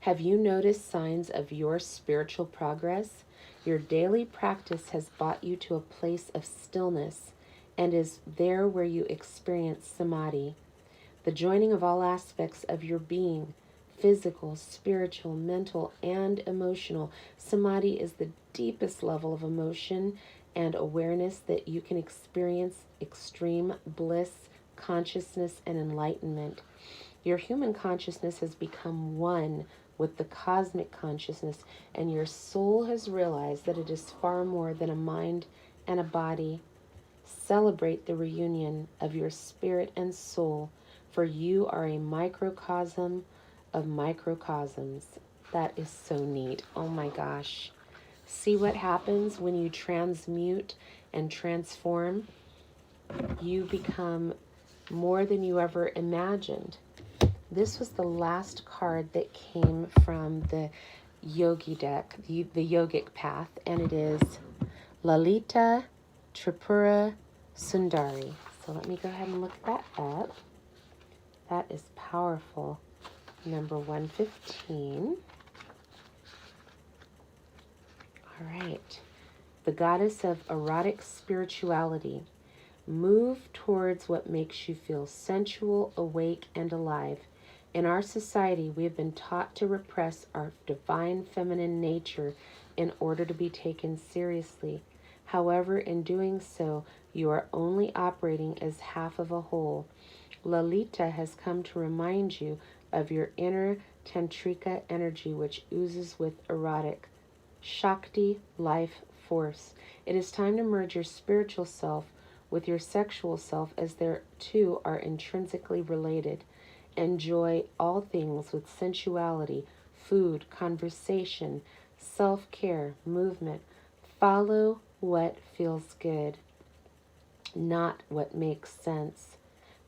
Have you noticed signs of your spiritual progress? Your daily practice has brought you to a place of stillness and is there where you experience samadhi, the joining of all aspects of your being, physical, spiritual, mental, and emotional. Samadhi is the deepest level of emotion and awareness that you can experience extreme bliss, consciousness, and enlightenment. Your human consciousness has become one with the cosmic consciousness, and your soul has realized that it is far more than a mind and a body. Celebrate the reunion of your spirit and soul, for you are a microcosm of microcosms. That is so neat. Oh my gosh. See what happens when you transmute and transform? You become more than you ever imagined. This was the last card that came from the Yogi deck, the Yogic path, and it is Lalita Tripura Sundari. So let me go ahead and look that up. That is powerful. Number 115. All right. The goddess of erotic spirituality. Move towards what makes you feel sensual, awake, and alive. In our society, we have been taught to repress our divine feminine nature in order to be taken seriously. However, in doing so, you are only operating as half of a whole. Lalita has come to remind you of your inner tantrika energy, which oozes with erotic, Shakti, life force. It is time to merge your spiritual self with your sexual self, as their two are intrinsically related. Enjoy all things with sensuality, food, conversation, self-care, movement. Follow what feels good, not what makes sense.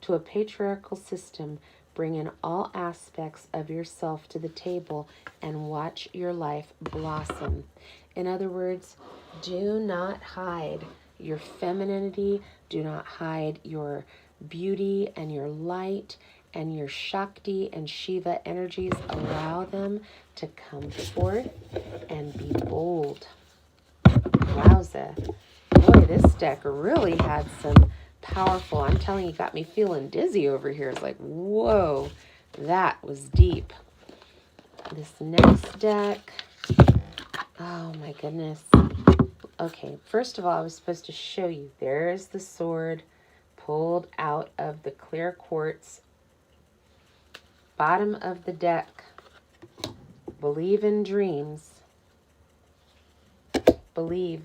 To a patriarchal system, bring in all aspects of yourself to the table and watch your life blossom. In other words, do not hide your femininity, do not hide your beauty and your light and your Shakti and Shiva energies. Allow them to come forth and be bold. Wowza. Boy, this deck really had some powerful, I'm telling you, got me feeling dizzy over here. It's like, whoa, that was deep. This next deck, oh my goodness. Okay, first of all, I was supposed to show you. There's the sword pulled out of the clear quartz. Bottom of the deck. Believe in dreams. Believe.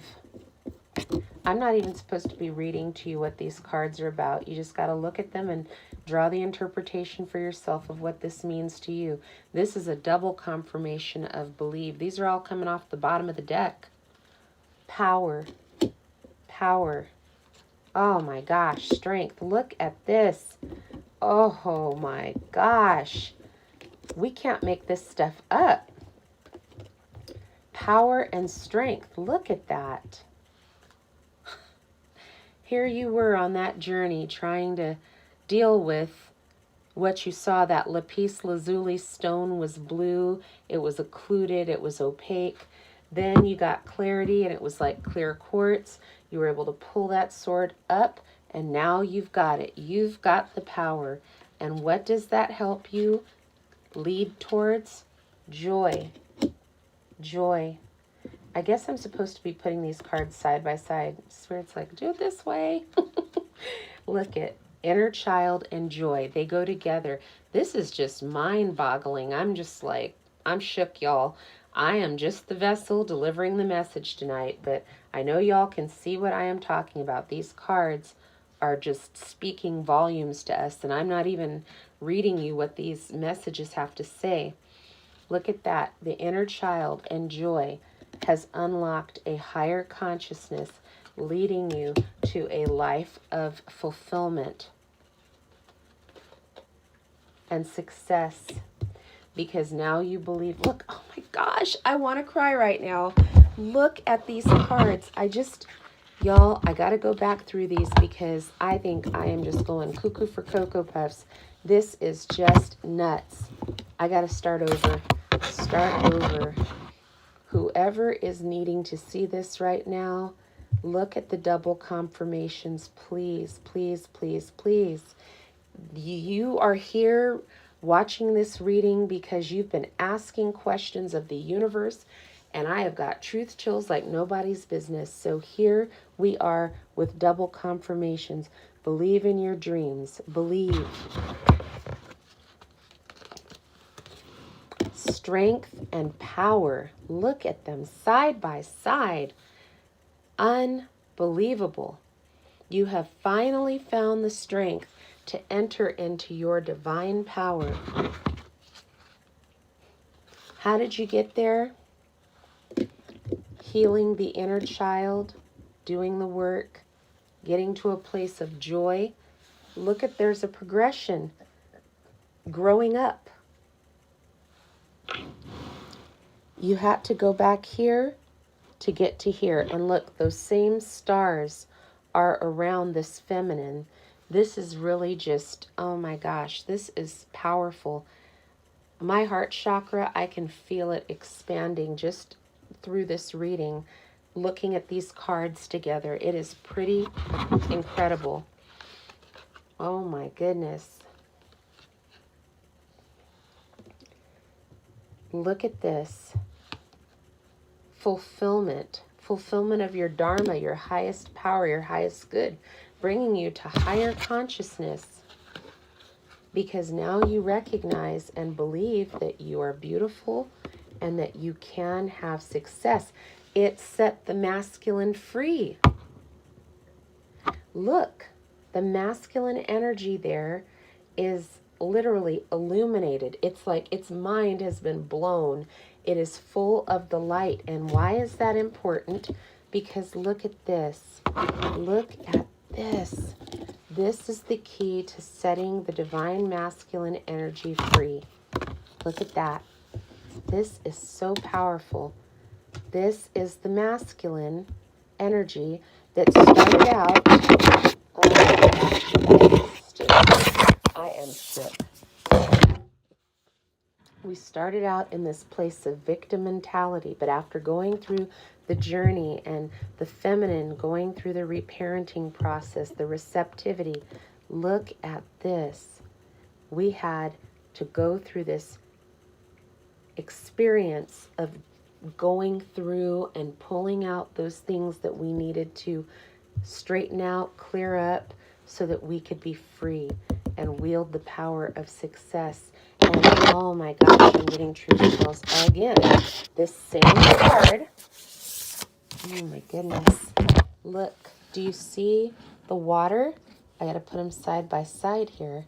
I'm not even supposed to be reading to you what these cards are about. You just got to look at them and draw the interpretation for yourself of what this means to you. This is a double confirmation of believe. These are all coming off the bottom of the deck. Power. Power. Oh my gosh, strength. Look at this. Oh my gosh. We can't make this stuff up. Power and strength. Look at that. Here you were on that journey trying to deal with what you saw. That lapis lazuli stone was blue. It was occluded. It was opaque. Then you got clarity and it was like clear quartz. You were able to pull that sword up and now you've got it. You've got the power. And what does that help you lead towards? Joy. Joy. I guess I'm supposed to be putting these cards side by side. I swear it's like, do it this way. Look at inner child and joy. They go together. This is just mind-boggling. I'm just like, I'm shook, y'all. I am just the vessel delivering the message tonight, but I know y'all can see what I am talking about. These cards are just speaking volumes to us, and I'm not even reading you what these messages have to say. Look at that. The inner child and joy has unlocked a higher consciousness, leading you to a life of fulfillment and success. Because now you believe, look, oh my gosh, I want to cry right now. Look at these cards. Y'all, I got to go back through these because I think I am just going cuckoo for Cocoa Puffs. This is just nuts. I got to start over. Start over. Whoever is needing to see this right now, look at the double confirmations, please, please, please, please. You are here watching this reading because you've been asking questions of the universe, and I have got truth chills like nobody's business. So here we are with double confirmations. Believe in your dreams. Believe. Strength and power. Look at them side by side. Unbelievable. You have finally found the strength to enter into your divine power. How did you get there? Healing the inner child, doing the work, getting to a place of joy. Look at, there's a progression. Growing up. You had to go back here to get to here. And look, those same stars are around this feminine. This is really just, oh my gosh, this is powerful. My heart chakra, I can feel it expanding just through this reading, looking at these cards together. It is pretty incredible. Oh my goodness. Look at this. Fulfillment of your dharma, your highest power, your highest good, bringing you to higher consciousness, because now you recognize and believe that you are beautiful and that you can have success. It set the masculine free. Look, the masculine energy there is literally illuminated. It's like its mind has been blown. It is full of the light. And why is that important? Because look at this. Look at this. This is the key to setting the divine masculine energy free. Look at that. This is so powerful. This is the masculine energy that started out. Oh my gosh, I am shook. We started out in this place of victim mentality, but after going through the journey and the feminine going through the reparenting process, the receptivity, look at this. We had to go through this experience of going through and pulling out those things that we needed to straighten out, clear up, so that we could be free and wield the power of success. And oh my gosh, I'm getting truth chills again. This same card. Oh my goodness. Look, do you see the water? I got to put them side by side here.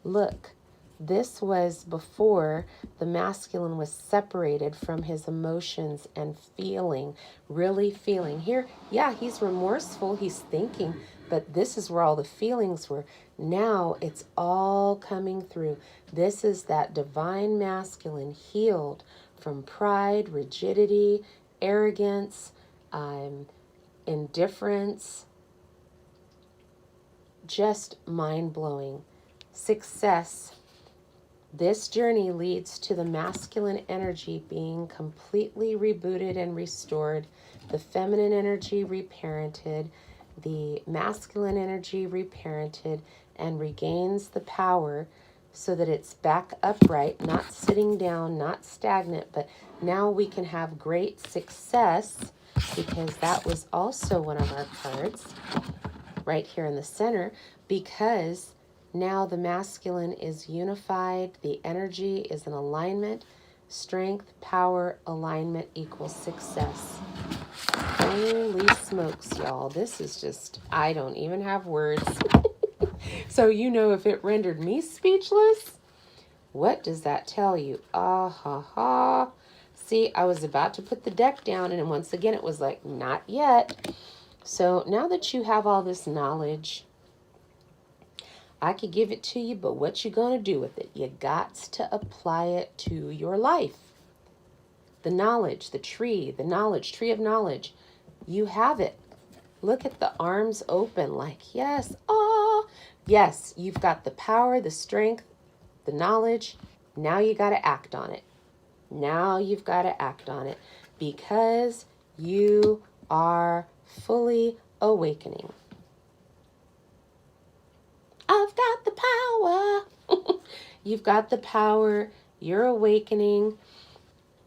Look, this was before the masculine was separated from his emotions and feeling, really feeling. Here, yeah, he's remorseful, he's thinking, but this is where all the feelings were. Now it's all coming through. This is that divine masculine healed from pride, rigidity, arrogance, indifference, just mind-blowing. Success. This journey leads to the masculine energy being completely rebooted and restored, the feminine energy reparented, the masculine energy reparented, and regains the power so that it's back upright, not sitting down, not stagnant, but now we can have great success, because that was also one of our cards right here in the center, because now the masculine is unified, the energy is in alignment, strength, power, alignment equals success. Holy smokes, y'all. This is just, I don't even have words. So you know, if it rendered me speechless, what does that tell you? Ah ha ha. See, I was about to put the deck down, and once again it was like, not yet. So now that you have all this knowledge, I could give it to you, but what you gonna do with it? You got to apply it to your life. The knowledge, the tree, the knowledge, tree of knowledge. You have it. Look at the arms open like, yes, ah, yes, you've got the power, the strength, the knowledge. Now you got to act on it. Now you've got to act on it, because you are fully awakening. I've got the power. You've got the power. You're awakening.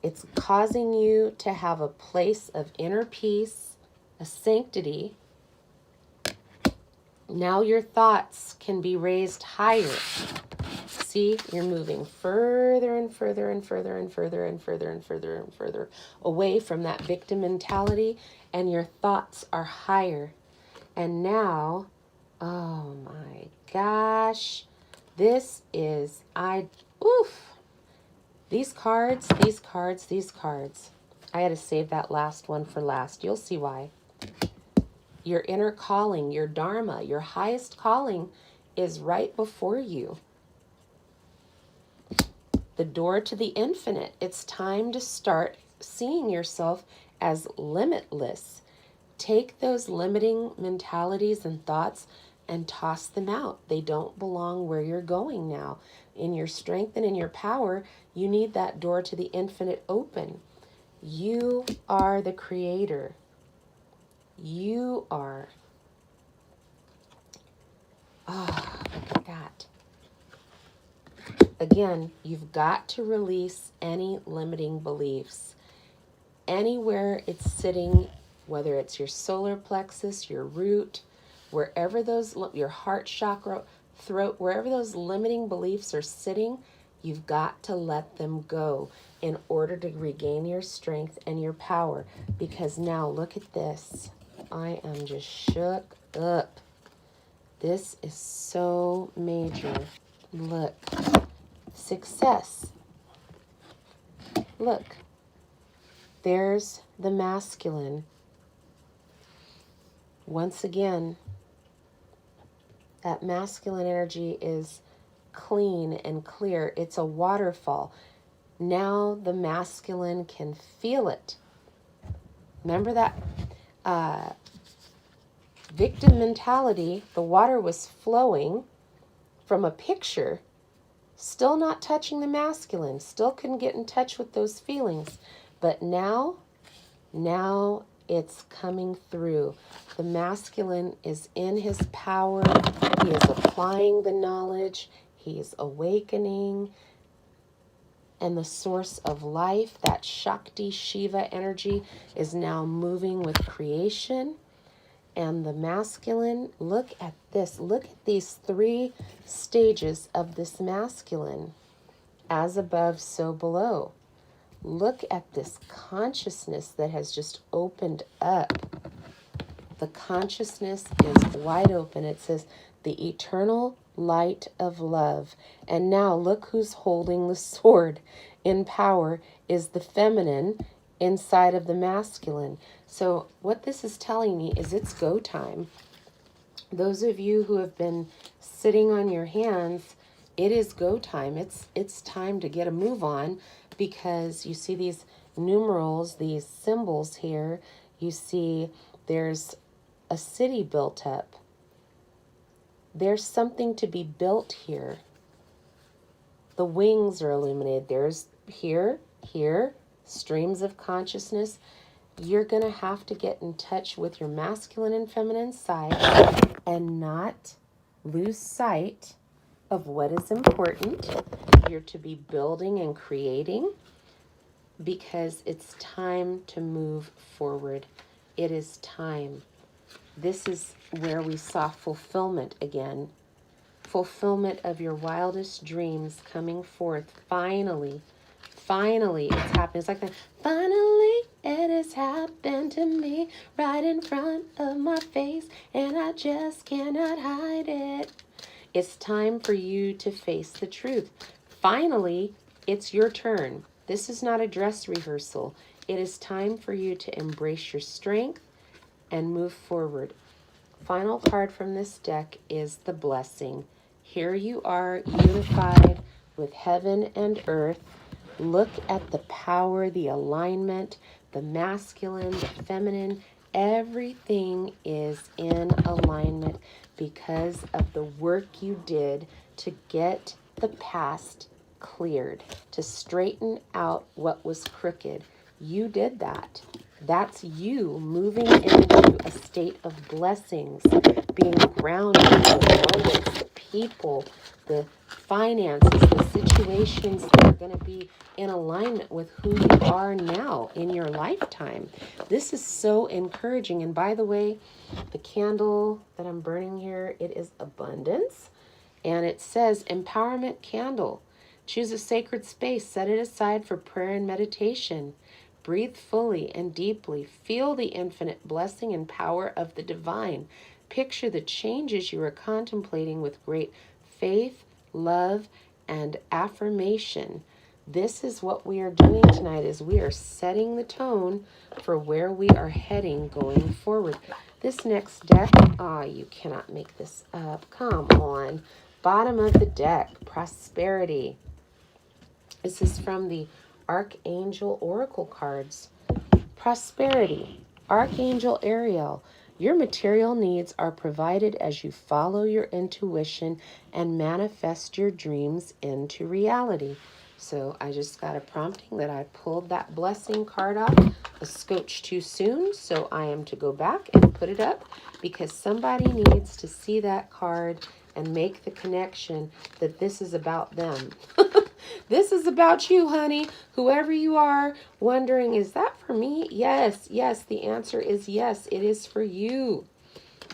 It's causing you to have a place of inner peace, a sanctity. Now your thoughts can be raised higher. See, you're moving further and further and further and further and further and further and further away from that victim mentality, and your thoughts are higher. And now, oh my gosh, this is, these cards. I had to save that last one for last. You'll see why. Your inner calling, your dharma, your highest calling is right before you. The door to the infinite. It's time to start seeing yourself as limitless. Take those limiting mentalities and thoughts and toss them out. They don't belong where you're going now. In your strength and in your power, you need that door to the infinite open. You are the creator. You are. Ah, look at that. Again, you've got to release any limiting beliefs. Anywhere it's sitting, whether it's your solar plexus, your root, wherever those, your heart chakra, throat, wherever those limiting beliefs are sitting, you've got to let them go in order to regain your strength and your power. Because now look at this. I am just shook up. This is so major. Look. Success. Look. There's the masculine. Once again, that masculine energy is clean and clear. It's a waterfall. Now the masculine can feel it. Remember that victim mentality? The water was flowing from a picture, still not touching the masculine, still couldn't get in touch with those feelings. But now it's coming through. The masculine is in his power. He is applying the knowledge. He is awakening. And the source of life, that Shakti Shiva energy, is now moving with creation. And the masculine, look at this. Look at these 3 stages of this masculine. As above, so below. Look at this consciousness that has just opened up. The consciousness is wide open. It says, the eternal light of love. And now look who's holding the sword in power is the feminine inside of the masculine. So what this is telling me is it's go time. Those of you who have been sitting on your hands, it is go time. It's time to get a move on, because you see these numerals, these symbols here. You see there's a city built up. There's something to be built here. The wings are illuminated. There's here, streams of consciousness. You're going to have to get in touch with your masculine and feminine side and not lose sight of what is important. You're to be building and creating, because it's time to move forward. It is time. This is where we saw fulfillment again. Fulfillment of your wildest dreams coming forth. Finally, it's happening. It's like that. Finally, it has happened to me right in front of my face, and I just cannot hide it. It's time for you to face the truth. Finally, it's your turn. This is not a dress rehearsal. It is time for you to embrace your strength and move forward. Final card from this deck is the blessing. Here you are, unified with heaven and earth. Look at the power, the alignment, the masculine, the feminine. Everything is in alignment because of the work you did to get the past cleared, to straighten out what was crooked. You did that. That's you moving into a state of blessings, being grounded, the abundance, the people, the finances, the situations that are going to be in alignment with who you are now in your lifetime. This is so encouraging. And by the way, the candle that I'm burning here, it is abundance. And it says empowerment candle. Choose a sacred space, set it aside for prayer and meditation. Breathe fully and deeply. Feel the infinite blessing and power of the divine. Picture the changes you are contemplating with great faith, love, and affirmation. This is what we are doing tonight, is we are setting the tone for where we are heading going forward. This next deck, you cannot make this up. Come on. Bottom of the deck, prosperity. This is from the Archangel Oracle cards. Prosperity. Archangel Ariel. Your material needs are provided as you follow your intuition and manifest your dreams into reality. So I just got a prompting that I pulled that blessing card off a scotch too soon. So I am to go back and put it up, because somebody needs to see that card and make the connection that this is about them. This is about you, honey. Whoever you are, wondering, is that for me? Yes, the answer is yes. It is for you.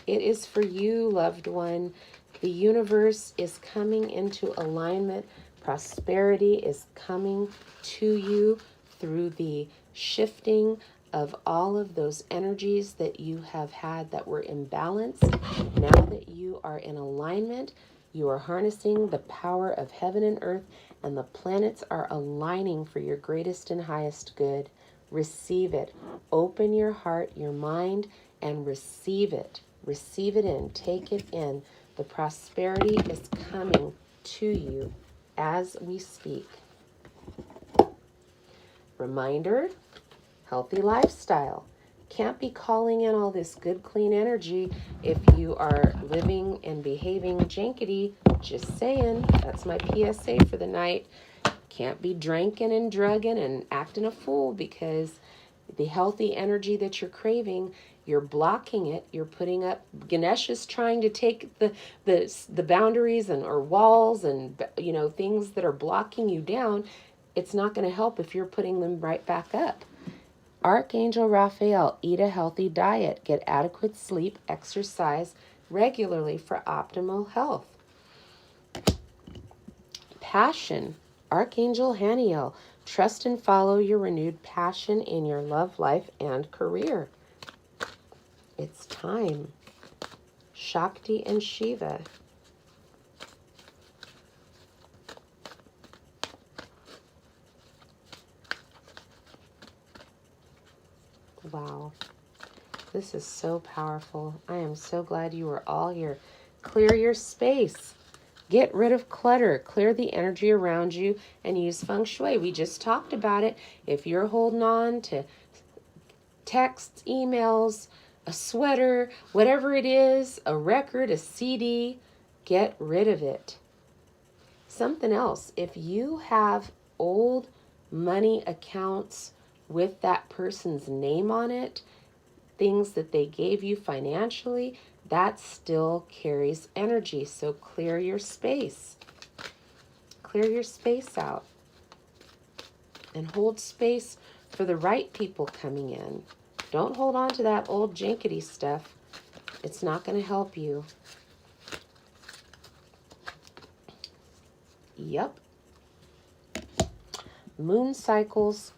It is for you, loved one. The universe is coming into alignment. Prosperity is coming to you through the shifting of all of those energies that you have had that were imbalanced. Now that you are in alignment, you are harnessing the power of heaven and earth, and the planets are aligning for your greatest and highest good. Receive it. Open your heart, your mind, and receive it. Receive it in. Take it in. The prosperity is coming to you as we speak. Reminder, healthy lifestyle. Can't be calling in all this good, clean energy if you are living and behaving jankety. Just saying. That's my PSA for the night. Can't be drinking and drugging and acting a fool, because the healthy energy that you're craving, you're blocking it. You're putting up, Ganesha's trying to take the boundaries and or walls and things that are blocking you down. It's not going to help if you're putting them right back up. Archangel Raphael, eat a healthy diet, get adequate sleep, exercise regularly for optimal health. Passion, Archangel Haniel, trust and follow your renewed passion in your love life and career. It's time. Shakti and Shiva. Wow. This is so powerful. I am so glad you are all here. Clear your space. Get rid of clutter. Clear the energy around you and use feng shui. We just talked about it. If you're holding on to texts, emails, a sweater, whatever it is, a record, a CD, get rid of it. Something else, if you have old money accounts with that person's name on it, things that they gave you financially, that still carries energy. So clear your space. Clear your space out. And hold space for the right people coming in. Don't hold on to that old jinkety stuff. It's not going to help you. Yep. Moon cycles.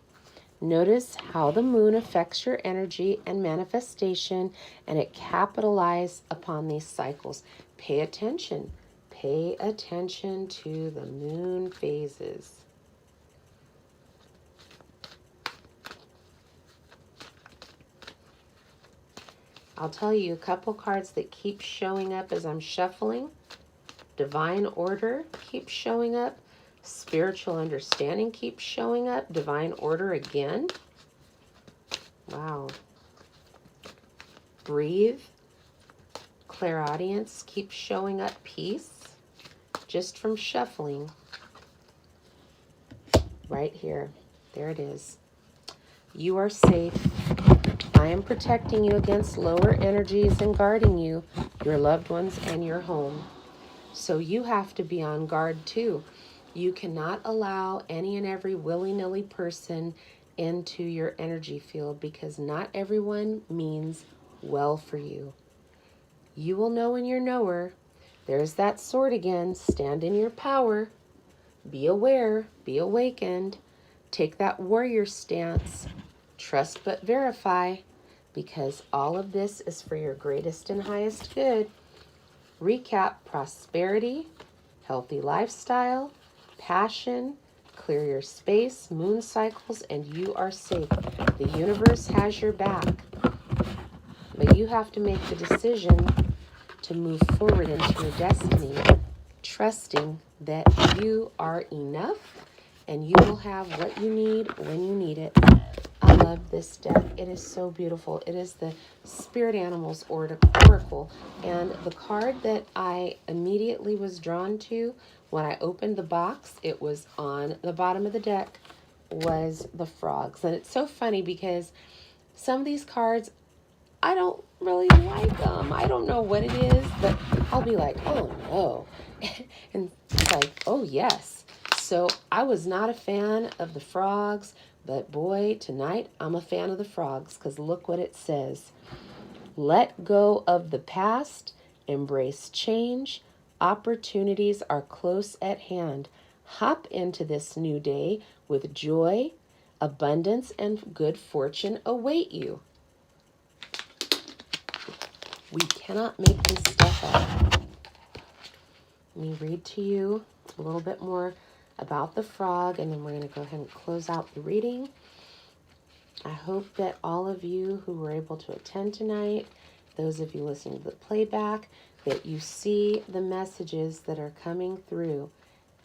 Notice how the moon affects your energy and manifestation, and it capitalizes upon these cycles. Pay attention. Pay attention to the moon phases. I'll tell you a couple cards that keep showing up as I'm shuffling. Divine Order keeps showing up. Spiritual Understanding keeps showing up. Divine Order again. Wow. Breathe. Clairaudience keeps showing up. Peace. Just from shuffling. Right here. There it is. You are safe. I am protecting you against lower energies and guarding you, your loved ones, and your home. So you have to be on guard too. You cannot allow any and every willy-nilly person into your energy field because not everyone means well for you. You will know when you're knower. There's that sword again. Stand in your power. Be aware. Be awakened. Take that warrior stance. Trust but verify, because all of this is for your greatest and highest good. Recap: prosperity, healthy lifestyle, passion, clear your space, moon cycles, and you are safe. The universe has your back. But you have to make the decision to move forward into your destiny, trusting that you are enough and you will have what you need when you need it. I love this deck. It is so beautiful. It is the Spirit Animals Oracle. And the card that I immediately was drawn to when I opened the box, it was on the bottom of the deck, was the frogs. And it's so funny because some of these cards, I don't really like them. I don't know what it is, but I'll be like, oh no. And it's like, oh yes. So I was not a fan of the frogs, but boy, tonight I'm a fan of the frogs because look what it says. Let go of the past, embrace change. Opportunities are close at hand. Hop into this new day with joy, abundance, and good fortune await you. We cannot make this stuff up. Let me read to you a little bit more about the frog, and then we're going to go ahead and close out the reading. I hope that all of you who were able to attend tonight, those of you listening to the playback, that you see the messages that are coming through.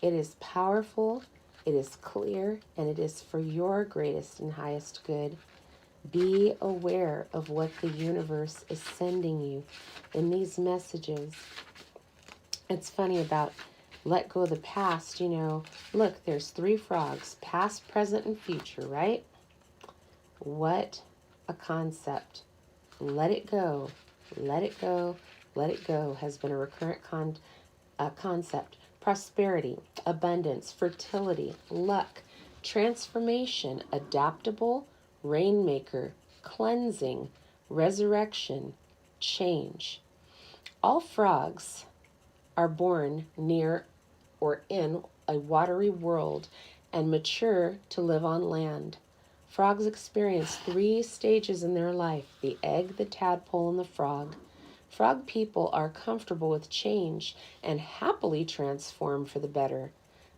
It is powerful, it is clear, and it is for your greatest and highest good. Be aware of what the universe is sending you in these messages. It's funny about let go of the past, look, there's 3 frogs, past, present, and future, right? What a concept. Let it go, let it go, let it go has been a recurrent concept. Prosperity, abundance, fertility, luck, transformation, adaptable, rainmaker, cleansing, resurrection, change. All frogs are born near or in a watery world and mature to live on land. Frogs experience 3 stages in their life: the egg, the tadpole, and the frog. Frog people are comfortable with change and happily transform for the better.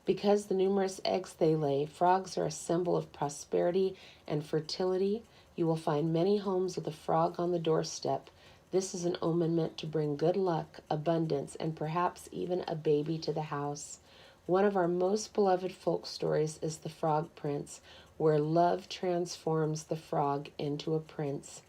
Because the numerous eggs they lay, frogs are a symbol of prosperity and fertility. You will find many homes with a frog on the doorstep. This is an omen meant to bring good luck, abundance, and perhaps even a baby to the house. One of our most beloved folk stories is The Frog Prince, where love transforms the frog into a prince.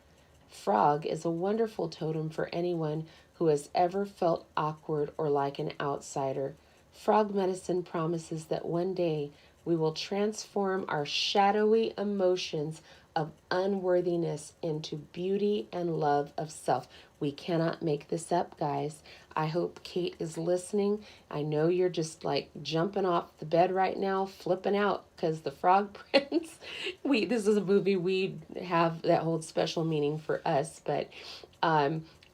Frog is a wonderful totem for anyone who has ever felt awkward or like an outsider. Frog medicine promises that one day we will transform our shadowy emotions of unworthiness into beauty and love of self. We cannot make this up, guys. I hope Kate is listening. I know you're just like jumping off the bed right now, flipping out because The Frog Prince. This is a movie we have that holds special meaning for us, but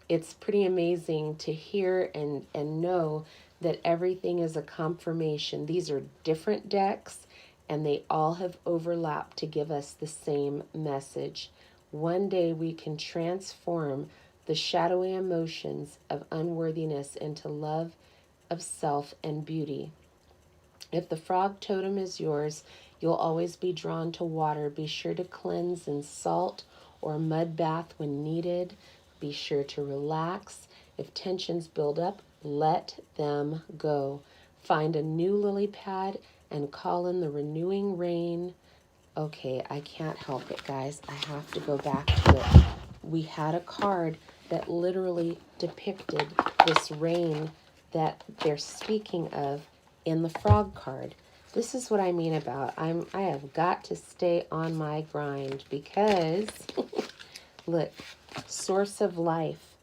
it's pretty amazing to hear and know that everything is a confirmation. These are different decks, and they all have overlapped to give us the same message. One day we can transform the shadowy emotions of unworthiness into love of self and beauty. If the frog totem is yours, you'll always be drawn to water. Be sure to cleanse in salt or mud bath when needed. Be sure to relax. If tensions build up, let them go. Find a new lily pad and call in the renewing rain. Okay, I can't help it, guys. I have to go back to it. We had a card that literally depicted this rain that they're speaking of in the frog card. This is what I mean about I have got to stay on my grind because look, source of life.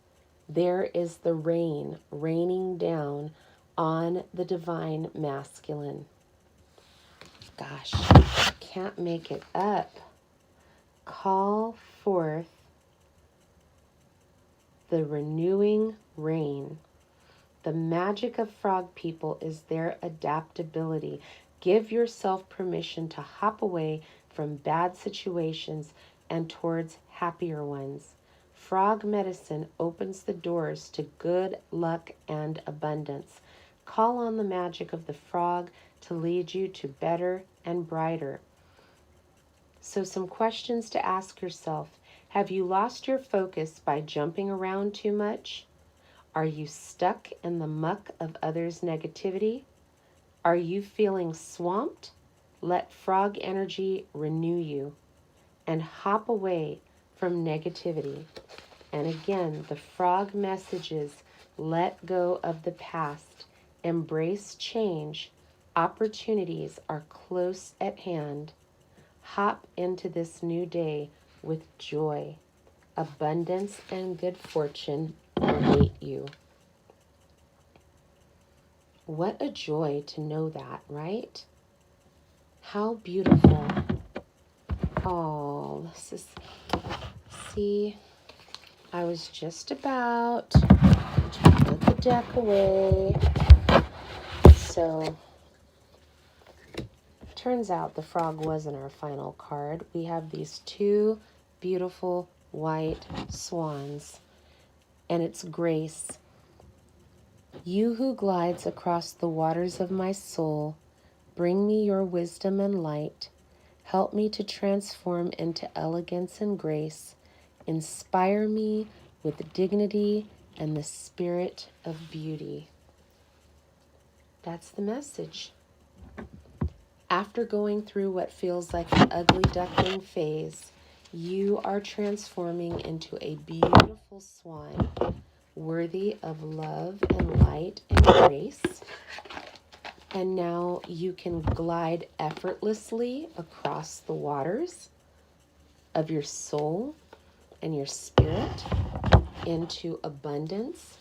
There is the rain raining down on the divine masculine. Gosh, I can't make it up. Call forth the renewing rain. The magic of frog people is their adaptability. Give yourself permission to hop away from bad situations and towards happier ones. Frog medicine opens the doors to good luck and abundance. Call on the magic of the frog to lead you to better and brighter. So some questions to ask yourself. Have you lost your focus by jumping around too much? Are you stuck in the muck of others' negativity? Are you feeling swamped? Let frog energy renew you and hop away from negativity. And again, the frog messages: let go of the past, embrace change. Opportunities are close at hand. Hop into this new day with joy. Abundance and good fortune await you. What a joy to know that, right? How beautiful. Oh, see, I was just about to put the deck away. So, turns out the frog wasn't our final card. We have these two beautiful white swans, and it's Grace. You who glides across the waters of my soul, bring me your wisdom and light. Help me to transform into elegance and grace. Inspire me with dignity and the spirit of beauty. That's the message. After going through what feels like an ugly duckling phase, you are transforming into a beautiful swan, worthy of love and light and grace. And now you can glide effortlessly across the waters of your soul and your spirit into abundance,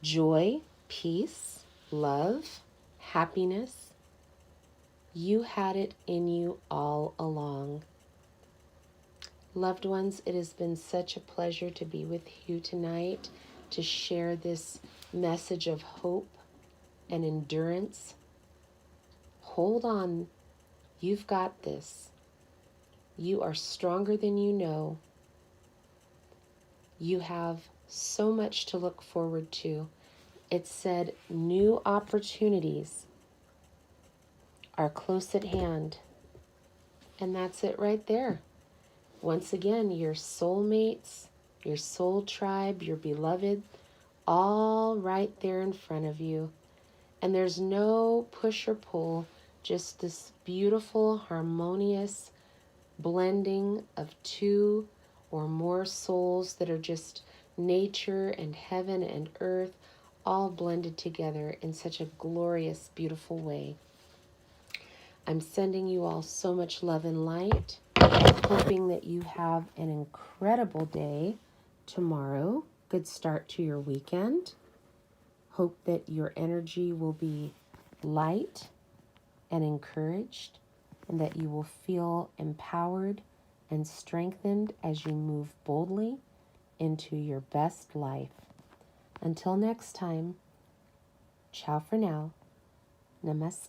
joy, peace, love, happiness. You had it in you all along. Loved ones, it has been such a pleasure to be with you tonight, to share this message of hope and endurance. Hold on. You've got this. You are stronger than you know. You have so much to look forward to. It said new opportunities are close at hand. And that's it right there. Once again, your soulmates, your soul tribe, your beloved, all right there in front of you. And there's no push or pull, just this beautiful, harmonious blending of two or more souls that are just nature and heaven and earth all blended together in such a glorious, beautiful way. I'm sending you all so much love and light, hoping that you have an incredible day tomorrow. Good start to your weekend. Hope that your energy will be light and encouraged, and that you will feel empowered and strengthened as you move boldly into your best life. Until next time, ciao for now. Namaste.